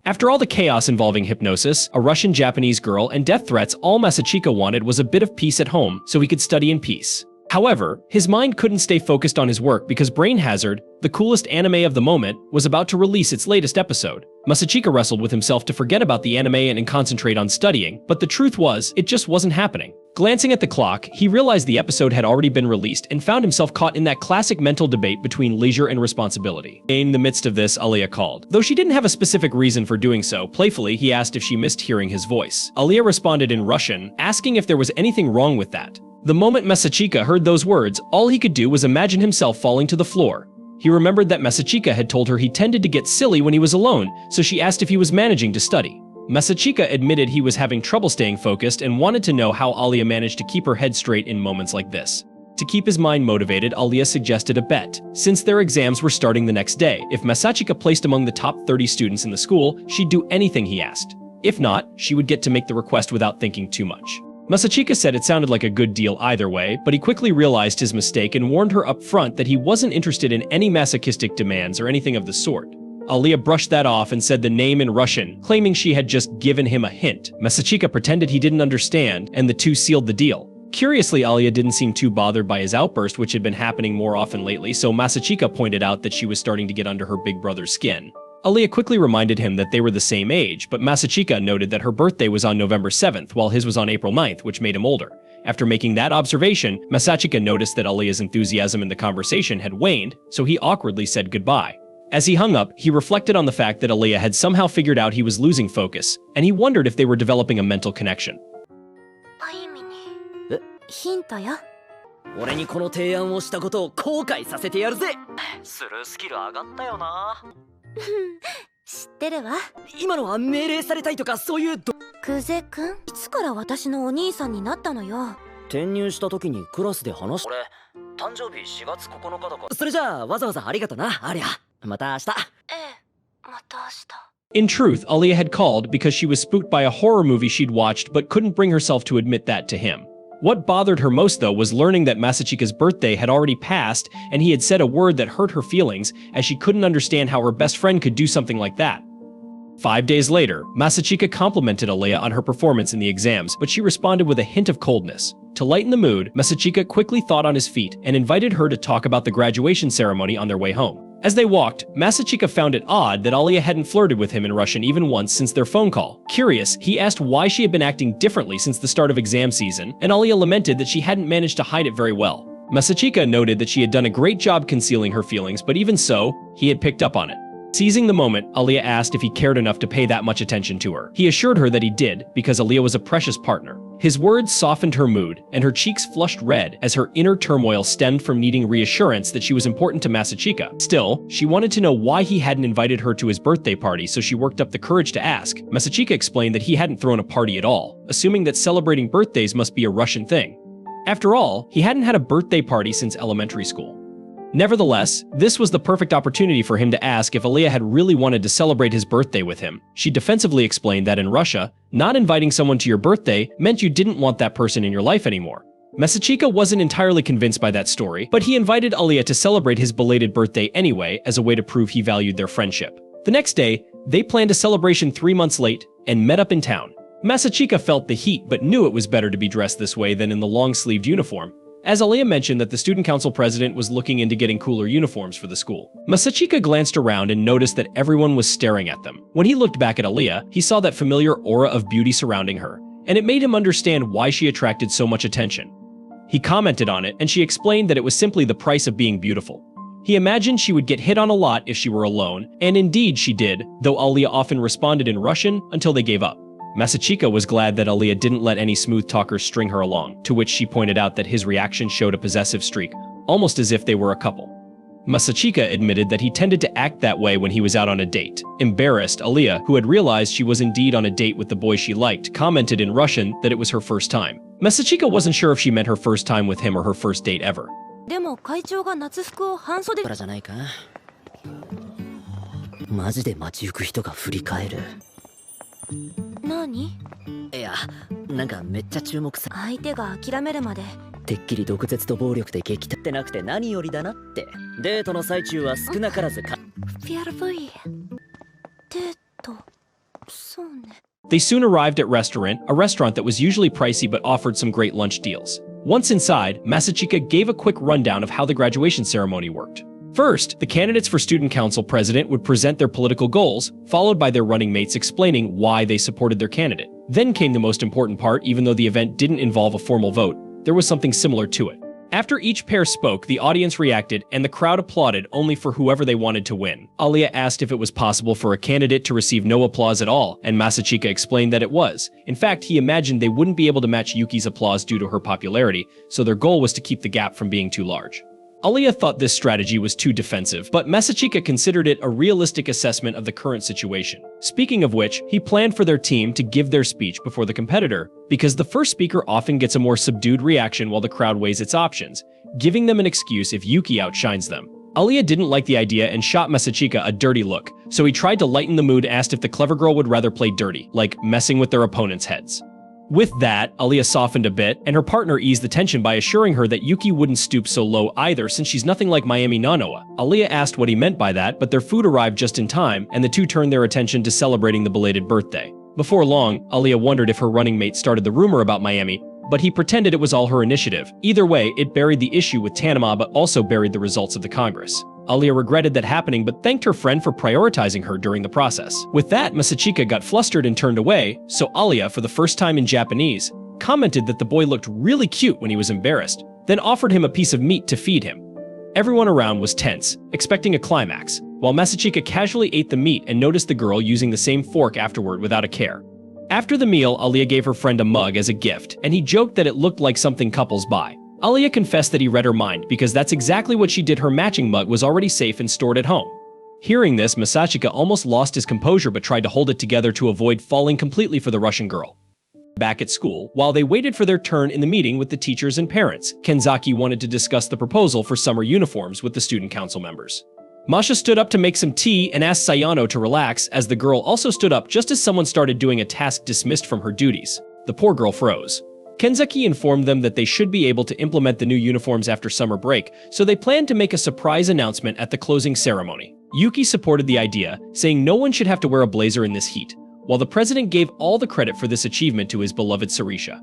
After all the chaos involving hypnosis, a Russian-Japanese girl, and death threats, all Masachika wanted was a bit of peace at home so he could study in peace. However, his mind couldn't stay focused on his work because Brain Hazard, the coolest anime of the moment, was about to release its latest episode. Masachika wrestled with himself to forget about the anime and concentrate on studying, but the truth was, it just wasn't happening. Glancing at the clock, he realized the episode had already been released and found himself caught in that classic mental debate between leisure and responsibility. In the midst of this, Alya called. Though she didn't have a specific reason for doing so, playfully he asked if she missed hearing his voice. Alya responded in Russian, asking if there was anything wrong with that. The moment Masachika heard those words, all he could do was imagine himself falling to the floor. He remembered that Masachika had told her he tended to get silly when he was alone, so she asked if he was managing to study. Masachika admitted he was having trouble staying focused and wanted to know how Alya managed to keep her head straight in moments like this. To keep his mind motivated, Alya suggested a bet. Since their exams were starting the next day, if Masachika placed among the top 30 students in the school, she'd do anything he asked. If not, she would get to make the request without thinking too much. Masachika said it sounded like a good deal either way, but he quickly realized his mistake and warned her up front that he wasn't interested in any masochistic demands or anything of the sort. Alya brushed that off and said the name in Russian, claiming she had just given him a hint. Masachika pretended he didn't understand, and the two sealed the deal. Curiously, Alya didn't seem too bothered by his outburst, which had been happening more often lately, so Masachika pointed out that she was starting to get under her big brother's skin. Alya quickly reminded him that they were the same age, but Masachika noted that her birthday was on November 7th, while his was on April 9th, which made him older. After making that observation, Masachika noticed that Alya's enthusiasm in the conversation had waned, so he awkwardly said goodbye. As he hung up, he reflected on the fact that Alya had somehow figured out he was losing focus, and he wondered if they were developing a mental connection. ヒントよ。俺にこの提案をしたことを後悔させてやるぜ。スルースキル上がったよな。知ってるわ。今のは命令されたいとかそういうクゼくん、いつから私のお兄さんになったのよ。転入した時にクラスで話し。俺誕生日4月9日だから。それじゃあわざわざありがとな、アリア。また明日。また明日。In truth, Alya had called because she was spooked by a horror movie she'd watched but couldn't bring herself to admit that to him. What bothered her most, though, was learning that Masachika's birthday had already passed and he had said a word that hurt her feelings, as she couldn't understand how her best friend could do something like that. 5 days later, Masachika complimented Alya on her performance in the exams, but she responded with a hint of coldness. To lighten the mood, Masachika quickly thought on his feet and invited her to talk about the graduation ceremony on their way home. As they walked, Masachika found it odd that Alya hadn't flirted with him in Russian even once since their phone call. Curious, he asked why she had been acting differently since the start of exam season, and Alya lamented that she hadn't managed to hide it very well. Masachika noted that she had done a great job concealing her feelings, but even so, he had picked up on it. Seizing the moment, Alya asked if he cared enough to pay that much attention to her. He assured her that he did, because Alya was a precious partner. His words softened her mood, and her cheeks flushed red as her inner turmoil stemmed from needing reassurance that she was important to Masachika. Still, she wanted to know why he hadn't invited her to his birthday party, so she worked up the courage to ask. Masachika explained that he hadn't thrown a party at all, assuming that celebrating birthdays must be a Russian thing. After all, he hadn't had a birthday party since elementary school. Nevertheless, this was the perfect opportunity for him to ask if Aaliyah had really wanted to celebrate his birthday with him. She defensively explained that in Russia, not inviting someone to your birthday meant you didn't want that person in your life anymore. Masachika wasn't entirely convinced by that story, but he invited Aaliyah to celebrate his belated birthday anyway as a way to prove he valued their friendship. The next day, they planned a celebration 3 months late and met up in town. Masachika felt the heat but knew it was better to be dressed this way than in the long-sleeved uniform, as Alya mentioned that the student council president was looking into getting cooler uniforms for the school. Masachika glanced around and noticed that everyone was staring at them. When he looked back at Alya, he saw that familiar aura of beauty surrounding her, and it made him understand why she attracted so much attention. He commented on it, and she explained that it was simply the price of being beautiful. He imagined she would get hit on a lot if she were alone, and indeed she did, though Alya often responded in Russian until they gave up. Masachika was glad that Alya didn't let any smooth talkers string her along, to which she pointed out that his reaction showed a possessive streak, almost as if they were a couple. Masachika admitted that he tended to act that way when he was out on a date. Embarrassed, Alya, who had realized she was indeed on a date with the boy she liked, commented in Russian that it was her first time. Masachika wasn't sure if she meant her first time with him or her first date ever. でも会長が夏服を半袖からじゃないか。マジで街行く人が振り返る。何？いや、なんかめっちゃ注目さ。相手が諦めるまで。てっきり毒舌と暴力で激立ってなくて何よりだなって。デートの最中は少なからずか。Rivalry。デート。そうね。They soon arrived at a restaurant that was usually pricey but offered some great lunch deals. Once inside, Masachika gave a quick rundown of how the graduation ceremony worked. First, the candidates for student council president would present their political goals, followed by their running mates explaining why they supported their candidate. Then came the most important part. Even though the event didn't involve a formal vote, there was something similar to it. After each pair spoke, the audience reacted, and the crowd applauded only for whoever they wanted to win. Alya asked if it was possible for a candidate to receive no applause at all, and Masachika explained that it was. In fact, he imagined they wouldn't be able to match Yuki's applause due to her popularity, so their goal was to keep the gap from being too large. Alya thought this strategy was too defensive, but Masachika considered it a realistic assessment of the current situation. Speaking of which, he planned for their team to give their speech before the competitor, because the first speaker often gets a more subdued reaction while the crowd weighs its options. giving them an excuse if Yuki outshines them. Alya didn't like the idea and shot Masachika a dirty look, so he tried to lighten the mood and asked if the clever girl would rather play dirty, like messing with their opponents' heads. With that, Alya softened a bit, and her partner eased the tension by assuring her that Yuki wouldn't stoop so low either since she's nothing like Miami Nanoa. Alya asked what he meant by that, but their food arrived just in time, and the two turned their attention to celebrating the belated birthday. Before long, Alya wondered if her running mate started the rumor about Miami, but he pretended it was all her initiative. Either way, it buried the issue with Tanama but also buried the results of the Congress. Alya regretted that happening but thanked her friend for prioritizing her during the process. With that, Masachika got flustered and turned away, so Alya, for the first time in Japanese, commented that the boy looked really cute when he was embarrassed, then offered him a piece of meat to feed him. Everyone around was tense, expecting a climax, while Masachika casually ate the meat and noticed the girl using the same fork afterward without a care. After the meal, Alya gave her friend a mug as a gift, and he joked that it looked like something couples buy. Alya confessed that he read her mind because that's exactly what she did. Her matching mug was already safe and stored at home. Hearing this, Masachika almost lost his composure but tried to hold it together to avoid falling completely for the Russian girl. Back at school, while they waited for their turn in the meeting with the teachers and parents, Kenzaki wanted to discuss the proposal for summer uniforms with the student council members. Masha stood up to make some tea and asked Sayano to relax as the girl also stood up just as someone started doing a task dismissed from her duties. The poor girl froze. Kenzaki informed them that they should be able to implement the new uniforms after summer break, so they planned to make a surprise announcement at the closing ceremony. Yuki supported the idea, saying no one should have to wear a blazer in this heat, while the president gave all the credit for this achievement to his beloved Sarisha.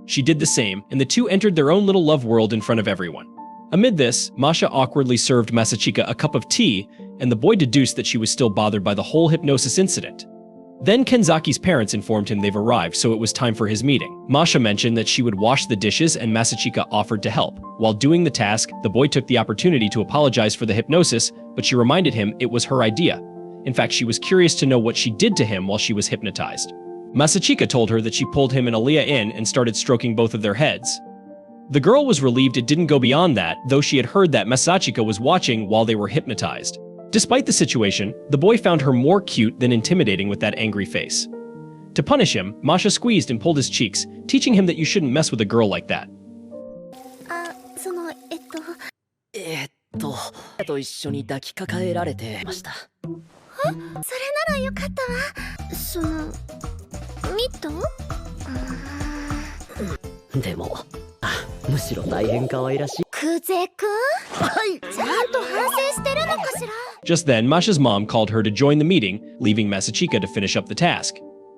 She did the same, and the two entered their own little love world in front of everyone. Amid this, Masha awkwardly served Masachika a cup of tea, and the boy deduced that she was still bothered by the whole hypnosis incident. Then Kenzaki's parents informed him they've arrived, so it was time for his meeting. Masha mentioned that she would wash the dishes and Masachika offered to help. While doing the task, the boy took the opportunity to apologize for the hypnosis, but she reminded him it was her idea. In fact, she was curious to know what she did to him while she was hypnotized. Masachika told her that she pulled him and Aaliyah in and started stroking both of their heads. The girl was relieved it didn't go beyond that, though she had heard that Masachika was watching while they were hypnotized. Despite the situation, the boy found her more cute than intimidating with that angry face. To punish him, Masha squeezed and pulled his cheeks, teaching him that you shouldn't mess with a girl like that. と一緒に抱きかかえられてました。それならよかったわ。そのミット？でも、むしろ大変可愛らしい。クゼくん？はい。ちゃんと反省してるのかしら？ Just then, Masha's mom called her to join the meeting, leaving Masachika to finish up the task.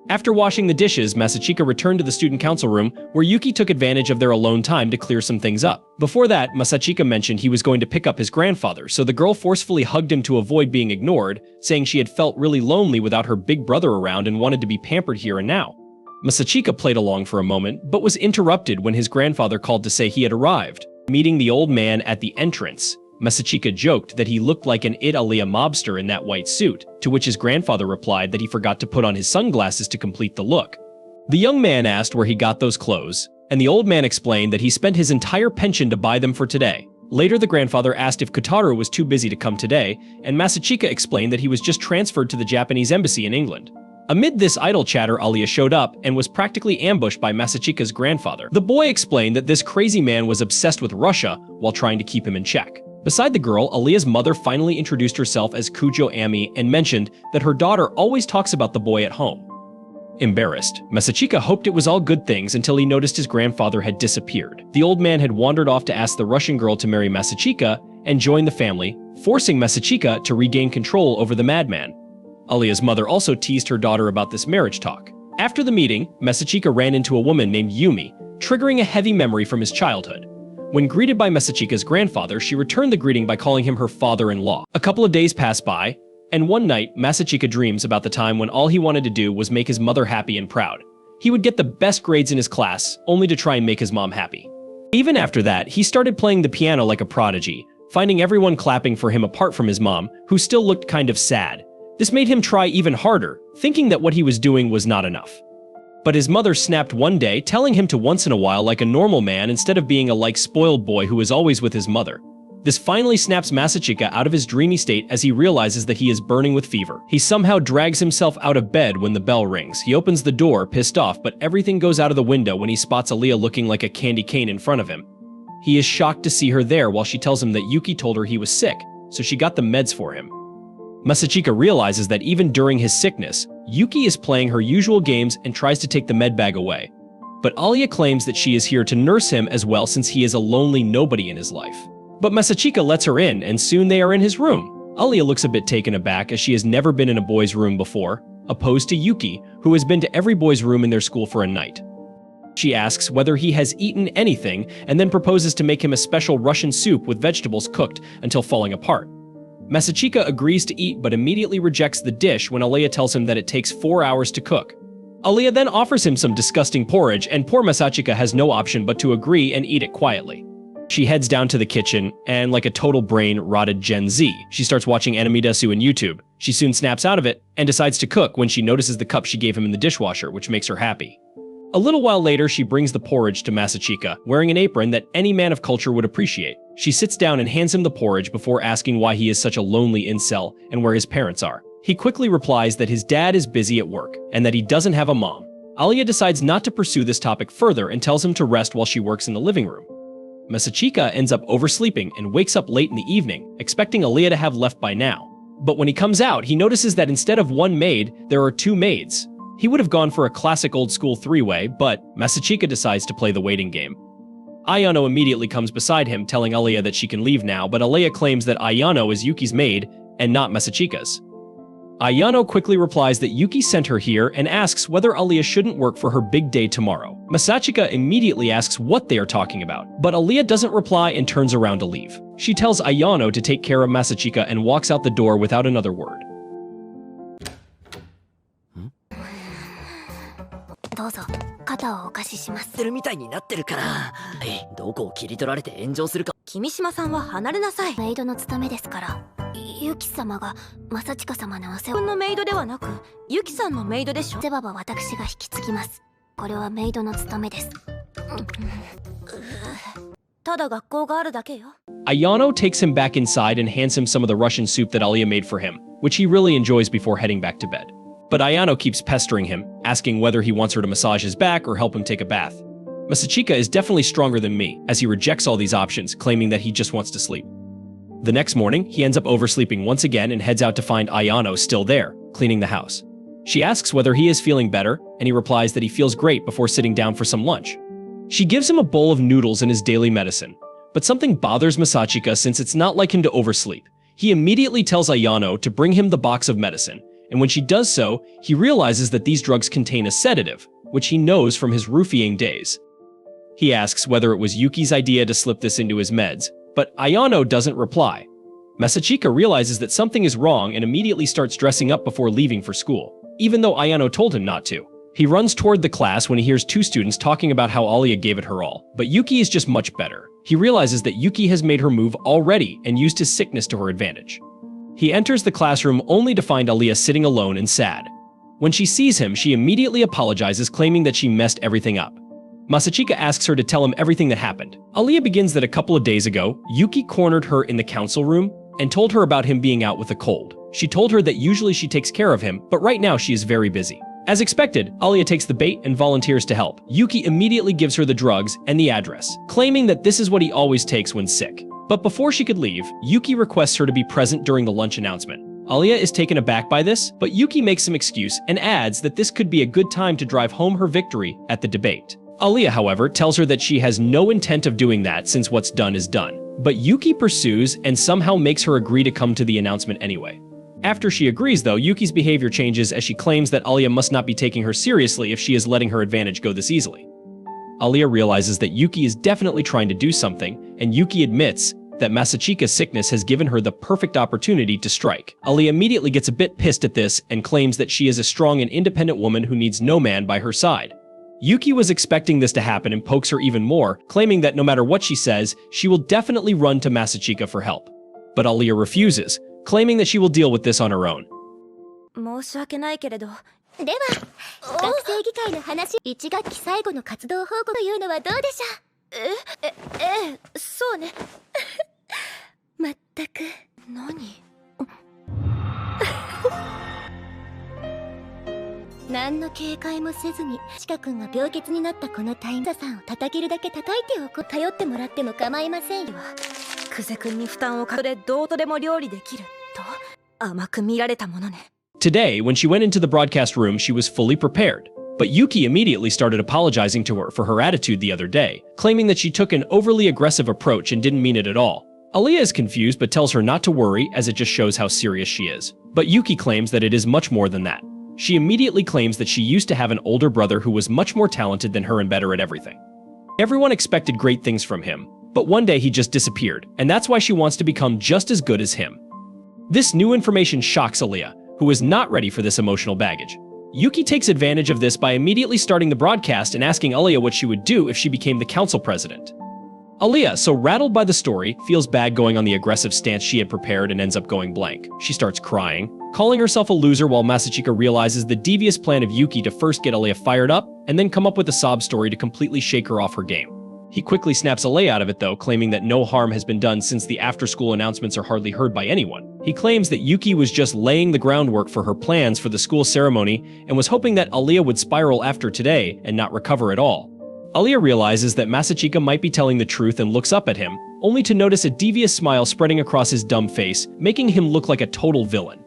After washing the dishes, Masachika returned to the student council room, where Yuki took advantage of their alone time to clear some things up. Before that, Masachika mentioned he was going to pick up his grandfather, so the girl forcefully hugged him to avoid being ignored, saying she had felt really lonely without her big brother around and wanted to be pampered here and now. Masachika played along for a moment, but was interrupted when his grandfather called to say he had arrived. Meeting the old man at the entrance, Masachika joked that he looked like an Aaliyah mobster in that white suit, to which his grandfather replied that he forgot to put on his sunglasses to complete the look. The young man asked where he got those clothes, and the old man explained that he spent his entire pension to buy them for today. Later, the grandfather asked if Kotaro was too busy to come today, and Masachika explained that he was just transferred to the Japanese embassy in England. Amid this idle chatter, Alya showed up and was practically ambushed by Masachika's grandfather. The boy explained that this crazy man was obsessed with Russia while trying to keep him in check. Beside the girl, Aliyah's mother finally introduced herself as Kujou Ami and mentioned that her daughter always talks about the boy at home. Embarrassed, Masachika hoped it was all good things until he noticed his grandfather had disappeared. The old man had wandered off to ask the Russian girl to marry Masachika and join the family, forcing Masachika to regain control over the madman. Aliyah's mother also teased her daughter about this marriage talk. After the meeting, Masachika ran into a woman named Yumi, triggering a heavy memory from his childhood. When greeted by Masachika's grandfather, she returned the greeting by calling him her father-in-law. A couple of days passed by, and one night, Masachika dreams about the time when all he wanted to do was make his mother happy and proud. He would get the best grades in his class, only to try and make his mom happy. Even after that, he started playing the piano like a prodigy, finding everyone clapping for him apart from his mom, who still looked kind of sad. This made him try even harder, thinking that what he was doing was not enough. But his mother snapped one day, telling him to once in a while like a normal man instead of being a spoiled boy who is always with his mother. This finally snaps Masachika out of his dreamy state as he realizes that he is burning with fever. He somehow drags himself out of bed when the bell rings. He opens the door, pissed off, but everything goes out of the window when he spots Aaliyah looking like a candy cane in front of him. He is shocked to see her there while she tells him that Yuki told her he was sick, so she got the meds for him. Masachika realizes that even during his sickness, Yuki is playing her usual games and tries to take the med bag away. But Alya claims that she is here to nurse him as well since he is a lonely nobody in his life. But Masachika lets her in, and soon they are in his room. Alya looks a bit taken aback as she has never been in a boy's room before, opposed to Yuki, who has been to every boy's room in their school for a night. She asks whether he has eaten anything and then proposes to make him a special Russian soup with vegetables cooked until falling apart. Masachika agrees to eat but immediately rejects the dish when Alya tells him that it takes 4 hours to cook. Alya then offers him some disgusting porridge, and poor Masachika has no option but to agree and eat it quietly. She heads down to the kitchen, and like a total brain-rotted Gen Z, she starts watching Animedesu on YouTube. She soon snaps out of it and decides to cook when she notices the cup she gave him in the dishwasher, which makes her happy. A little while later, she brings the porridge to Masachika, wearing an apron that any man of culture would appreciate. She sits down and hands him the porridge before asking why he is such a lonely incel and where his parents are. He quickly replies that his dad is busy at work and that he doesn't have a mom. Alya decides not to pursue this topic further and tells him to rest while she works in the living room. Masachika ends up oversleeping and wakes up late in the evening, expecting Alya to have left by now. But when he comes out, he notices that instead of one maid, there are 2 maids. He would have gone for a classic old-school 3-way, but Masachika decides to play the waiting game. Ayano immediately comes beside him, telling Alya that she can leave now, but Alya claims that Ayano is Yuki's maid and not Masachika's. Ayano quickly replies that Yuki sent her here and asks whether Alya shouldn't work for her big day tomorrow. Masachika immediately asks what they are talking about, but Alya doesn't reply and turns around to leave. She tells Ayano to take care of Masachika and walks out the door without another word. どうぞ肩をお貸しします。てるみたいになってるから。どこを切り取られて炎上するか。君島さんは離れなさい。メイドの務めですから。ユキ様が正親様のお世話のメイドではなく、ユキさんのメイドでしょ。世話は私が引き継ぎます。これはメイドの務めです。ただ学校があるだけよ。Ayano takes him back inside and hands him some of the Russian soup that Alya made for him, which he really enjoys before heading back to bed. But Ayano keeps pestering him, asking whether he wants her to massage his back or help him take a bath. Masachika is definitely stronger than me, as he rejects all these options, claiming that he just wants to sleep. The next morning, he ends up oversleeping once again and heads out to find Ayano still there, cleaning the house. She asks whether he is feeling better, and he replies that he feels great before sitting down for some lunch. She gives him a bowl of noodles and his daily medicine, but something bothers Masachika since it's not like him to oversleep. He immediately tells Ayano to bring him the box of medicine, and when she does so, he realizes that these drugs contain a sedative, which he knows from his roofying days. He asks whether it was Yuki's idea to slip this into his meds, but Ayano doesn't reply. Masachika realizes that something is wrong and immediately starts dressing up before leaving for school, even though Ayano told him not to. He runs toward the class when he hears 2 students talking about how Alya gave it her all, but Yuki is just much better. He realizes that Yuki has made her move already and used his sickness to her advantage. He enters the classroom only to find Alya sitting alone and sad. When she sees him, she immediately apologizes, claiming that she messed everything up. Masachika asks her to tell him everything that happened. Alya begins that a couple of days ago, Yuki cornered her in the council room and told her about him being out with a cold. She told her that usually she takes care of him, but right now she is very busy. As expected, Alya takes the bait and volunteers to help. Yuki immediately gives her the drugs and the address, claiming that this is what he always takes when sick. But before she could leave, Yuki requests her to be present during the lunch announcement. Alya is taken aback by this, but Yuki makes some excuse and adds that this could be a good time to drive home her victory at the debate. Alya, however, tells her that she has no intent of doing that since what's done is done. But Yuki pursues and somehow makes her agree to come to the announcement anyway. After she agrees, though, Yuki's behavior changes as she claims that Alya must not be taking her seriously if she is letting her advantage go this easily. Alya realizes that Yuki is definitely trying to do something, and Yuki admits that Masachika's sickness has given her the perfect opportunity to strike. Alya immediately gets a bit pissed at this and claims that she is a strong and independent woman who needs no man by her side. Yuki was expecting this to happen and pokes her even more, claiming that no matter what she says, she will definitely run to Masachika for help. But Alya refuses, claiming that she will deal with this on her own. 申し訳ないけれど。では、学生議会の話、1学期最後の活動報告というのはどうでしょう？そうね。まったく。何？何の警戒もせずにチカ君が病欠になったこのタイムさんを叩けるだけ叩いておく。頼ってもらっても構いませんよ。久世君に負担をかけてどうとでも料理できると甘く見られたものね。 Today, when she went into the broadcast room, she was fully prepared. But Yuki immediately started apologizing to her for her attitude the other day, claiming that she took an overly aggressive approach and didn't mean it at all. Aliyah is confused but tells her not to worry, as it just shows how serious she is. But Yuki claims that it is much more than that. She immediately claims that she used to have an older brother who was much more talented than her and better at everything. Everyone expected great things from him, but one day he just disappeared, and that's why she wants to become just as good as him. This new information shocks Aliyah, who is not ready for this emotional baggage. Yuki takes advantage of this by immediately starting the broadcast and asking Aliyah what she would do if she became the council president. Aliyah, so rattled by the story, feels bad going on the aggressive stance she had prepared and ends up going blank. She starts crying, calling herself a loser while Masachika realizes the devious plan of Yuki to first get Aliyah fired up and then come up with a sob story to completely shake her off her game. He quickly snaps Aliyah out of it though, claiming that no harm has been done since the after-school announcements are hardly heard by anyone. He claims that Yuki was just laying the groundwork for her plans for the school ceremony and was hoping that Aliyah would spiral after today and not recover at all. Aliyah realizes that Masachika might be telling the truth and looks up at him, only to notice a devious smile spreading across his dumb face, making him look like a total villain.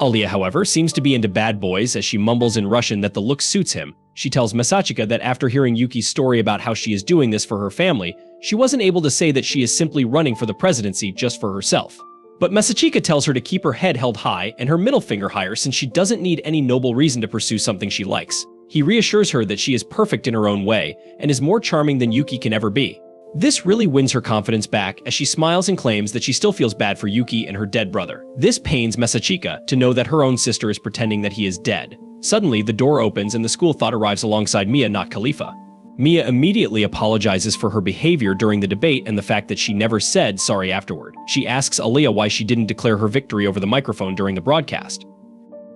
Aliyah, however, seems to be into bad boys as she mumbles in Russian that the look suits him. She tells Masachika that after hearing Yuki's story about how she is doing this for her family, she wasn't able to say that she is simply running for the presidency just for herself. But Masachika tells her to keep her head held high and her middle finger higher since she doesn't need any noble reason to pursue something she likes. He reassures her that she is perfect in her own way and is more charming than Yuki can ever be. This really wins her confidence back as she smiles and claims that she still feels bad for Yuki and her dead brother. This pains Masachika to know that her own sister is pretending that he is dead. Suddenly, the door opens and the school thought arrives alongside Mia, not Khalifa. Mia immediately apologizes for her behavior during the debate and the fact that she never said sorry afterward. She asks Aliyah why she didn't declare her victory over the microphone during the broadcast.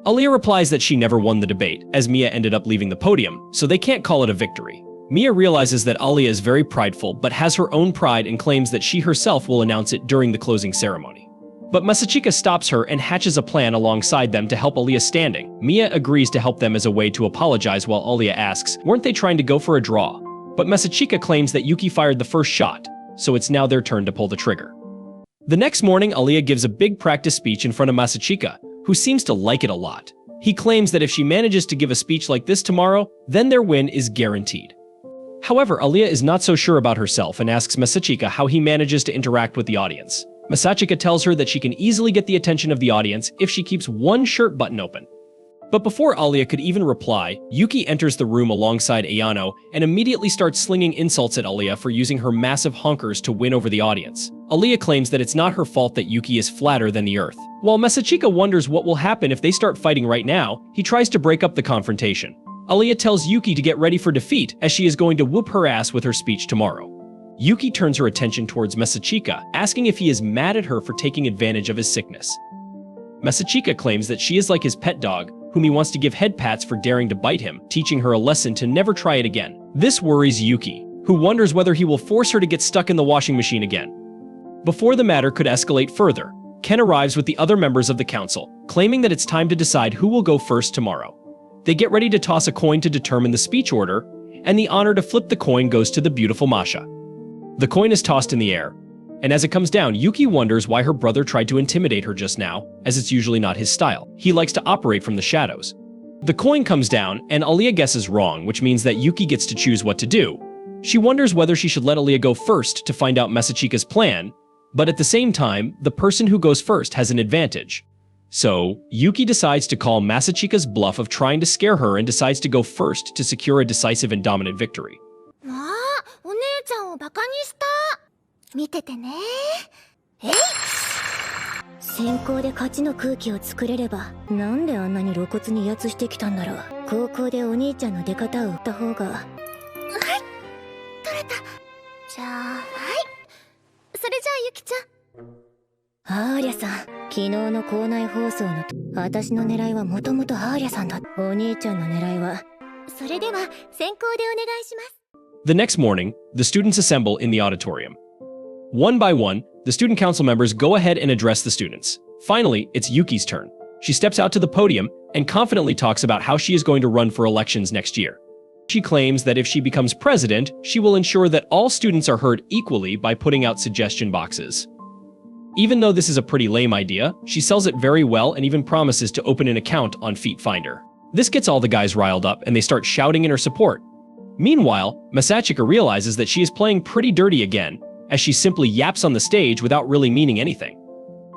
Aliyah replies that she never won the debate, as Mia ended up leaving the podium, so they can't call it a victory. Mia realizes that Aliyah is very prideful but has her own pride and claims that she herself will announce it during the closing ceremony. But Masachika stops her and hatches a plan alongside them to help Aliyah standing. Mia agrees to help them as a way to apologize while Aliyah asks, weren't they trying to go for a draw? But Masachika claims that Yuki fired the first shot, so it's now their turn to pull the trigger. The next morning, Aliyah gives a big practice speech in front of Masachika, who seems to like it a lot. He claims that if she manages to give a speech like this tomorrow, then their win is guaranteed. However, Aliyah is not so sure about herself and asks Masachika how he manages to interact with the audience. Masachika tells her that she can easily get the attention of the audience if she keeps one shirt button open. But before Aliyah could even reply, Yuki enters the room alongside Ayano and immediately starts slinging insults at Aliyah for using her massive honkers to win over the audience. Aliyah claims that it's not her fault that Yuki is flatter than the earth. While Masachika wonders what will happen if they start fighting right now, he tries to break up the confrontation. Aliyah tells Yuki to get ready for defeat as she is going to whoop her ass with her speech tomorrow. Yuki turns her attention towards Masachika, asking if he is mad at her for taking advantage of his sickness. Masachika claims that she is like his pet dog, whom he wants to give head pats for daring to bite him, teaching her a lesson to never try it again. This worries Yuki, who wonders whether he will force her to get stuck in the washing machine again. Before the matter could escalate further, Ken arrives with the other members of the council, claiming that it's time to decide who will go first tomorrow. They get ready to toss a coin to determine the speech order, and the honor to flip the coin goes to the beautiful Masha. The coin is tossed in the air, and as it comes down, Yuki wonders why her brother tried to intimidate her just now, as it's usually not his style. He likes to operate from the shadows. The coin comes down, and Aliyah guesses wrong, which means that Yuki gets to choose what to do. She wonders whether she should let Aliyah go first to find out Masachika's plan, but at the same time, the person who goes first has an advantage. So, Yuki decides to call Masachika's bluff of trying to scare her and decides to go first to secure a decisive and dominant victory. お姉ちゃんをバカにした。見ててね。えい。先行で勝ちの空気を作れれば、なんであんなに露骨に威圧してきたんだろう。高校でお兄ちゃんの出方を売った方が。はい。取れた。じゃあ、はい。それじゃあゆきちゃん。アーリャさん、昨日の校内放送の私の狙いはもともとアーリャさんだ。お兄ちゃんの狙いは。それでは先行でお願いします。The next morning, the students assemble in the auditorium. One by one, the student council members go ahead and address the students. Finally, it's Yuki's turn. she steps out to the podium and confidently talks about how she is going to run for elections next year. She claims that if she becomes president, she will ensure that all students are heard equally by putting out suggestion boxes. Even though this is a pretty lame idea, she sells it very well and even promises to open an account on FeetFinder. This gets all the guys riled up and they start shouting in her support. Meanwhile, Masachika realizes that she is playing pretty dirty again, as she simply yaps on the stage without really meaning anything.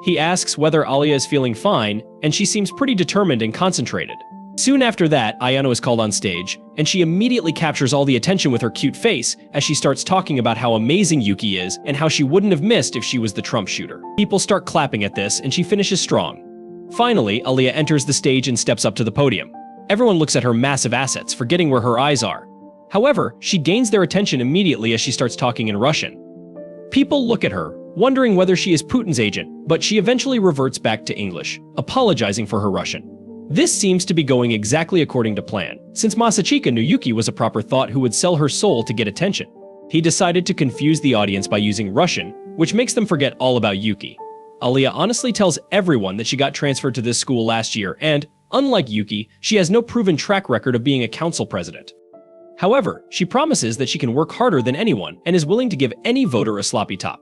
He asks whether Alya is feeling fine, and she seems pretty determined and concentrated. Soon after that, Ayano is called on stage, and she immediately captures all the attention with her cute face as she starts talking about how amazing Yuki is and how she wouldn't have missed if she was the trump shooter. People start clapping at this, and she finishes strong. Finally, Alya enters the stage and steps up to the podium. Everyone looks at her massive assets, forgetting where her eyes are. However, she gains their attention immediately as she starts talking in Russian. People look at her, wondering whether she is Putin's agent, but she eventually reverts back to English, apologizing for her Russian. This seems to be going exactly according to plan, since Masachika knew Yuki was a proper thought who would sell her soul to get attention. He decided to confuse the audience by using Russian, which makes them forget all about Yuki. Alya honestly tells everyone that she got transferred to this school last year and, unlike Yuki, she has no proven track record of being a council president. However, she promises that she can work harder than anyone and is willing to give any voter a sloppy top.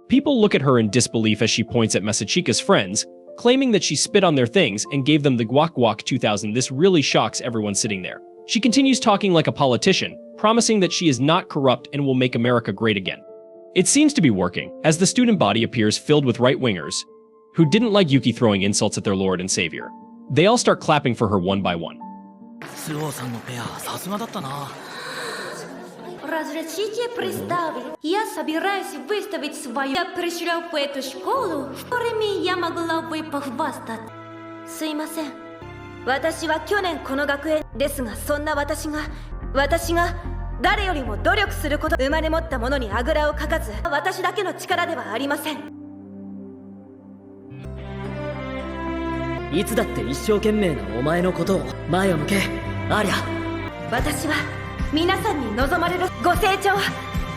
People look at her in disbelief as she points at Masachika's friends, claiming that she spit on their things and gave them the Guak Guak 2000. This really shocks everyone sitting there. She continues talking like a politician, promising that she is not corrupt and will make America great again. It seems to be working, as the student body appears filled with right-wingers, who didn't like Yuki throwing insults at their lord and savior. They all start clapping for her one by one. Разрешите представить, я собираюсь выставить свою. Я пришла в эту школу, которыми я могла бы похвастаться. すいません。私は去年この学園ですが、そんな私が誰よりも努力すること、生まれ持ったものにあぐらをかかず、私だけの力ではありません。いつだって一生懸命なお前のことを前を向け、アリャ。私は皆さんに望まれるご清聴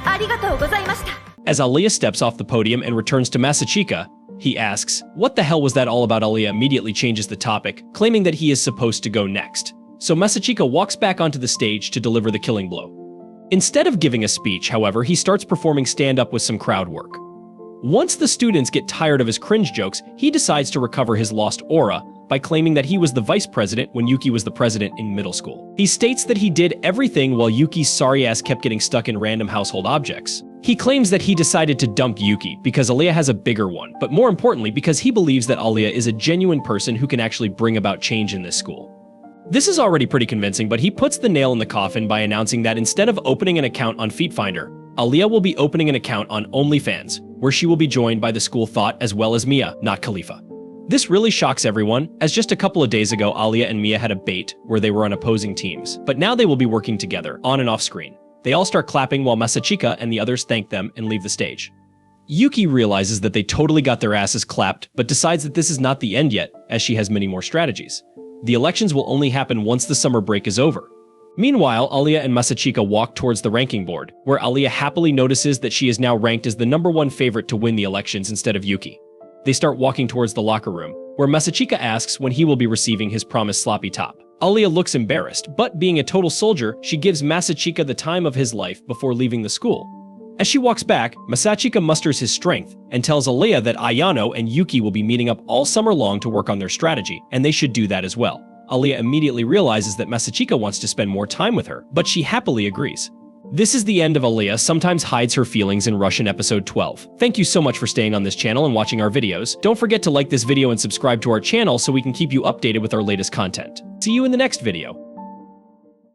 ありがとうございました。As Aliyah steps off the podium and returns to Masachika, he asks, "What the hell was that all about?" Aliyah immediately changes the topic, claiming that he is supposed to go next. So Masachika walks back onto the stage to deliver the killing blow. Instead of giving a speech, however, he starts performing stand-up with some crowd work. Once the students get tired of his cringe jokes, he decides to recover his lost aura by claiming that he was the vice president when Yuki was the president in middle school. He states that he did everything while Yuki's sorry ass kept getting stuck in random household objects. He claims that he decided to dump Yuki because Aliyah has a bigger one, but more importantly because he believes that Aliyah is a genuine person who can actually bring about change in this school. This is already pretty convincing, but he puts the nail in the coffin by announcing that instead of opening an account on FeetFinder, Aliyah will be opening an account on OnlyFans, where she will be joined by the school thought as well as Mia, not Khalifa. This really shocks everyone, as just a couple of days ago Alya and Mia had a bait where they were on opposing teams, but now they will be working together, on and off screen. They all start clapping while Masachika and the others thank them and leave the stage. Yuki realizes that they totally got their asses clapped, but decides that this is not the end yet, as she has many more strategies. The elections will only happen once the summer break is over. Meanwhile, Alya and Masachika walk towards the ranking board, where Alya happily notices that she is now ranked as the #1 favorite to win the elections instead of Yuki. They start walking towards the locker room, where Masachika asks when he will be receiving his promised sloppy top. Alya looks embarrassed, but being a total soldier, she gives Masachika the time of his life before leaving the school. As she walks back, Masachika musters his strength and tells Alya that Ayano and Yuki will be meeting up all summer long to work on their strategy, and they should do that as well. Alya immediately realizes that Masachika wants to spend more time with her, but she happily agrees. This is the end of Alya Sometimes Hides Her Feelings in Russian episode 12. Thank you so much for staying on this channel and watching our videos. Don't forget to like this video and subscribe to our channel so we can keep you updated with our latest content. See you in the next video.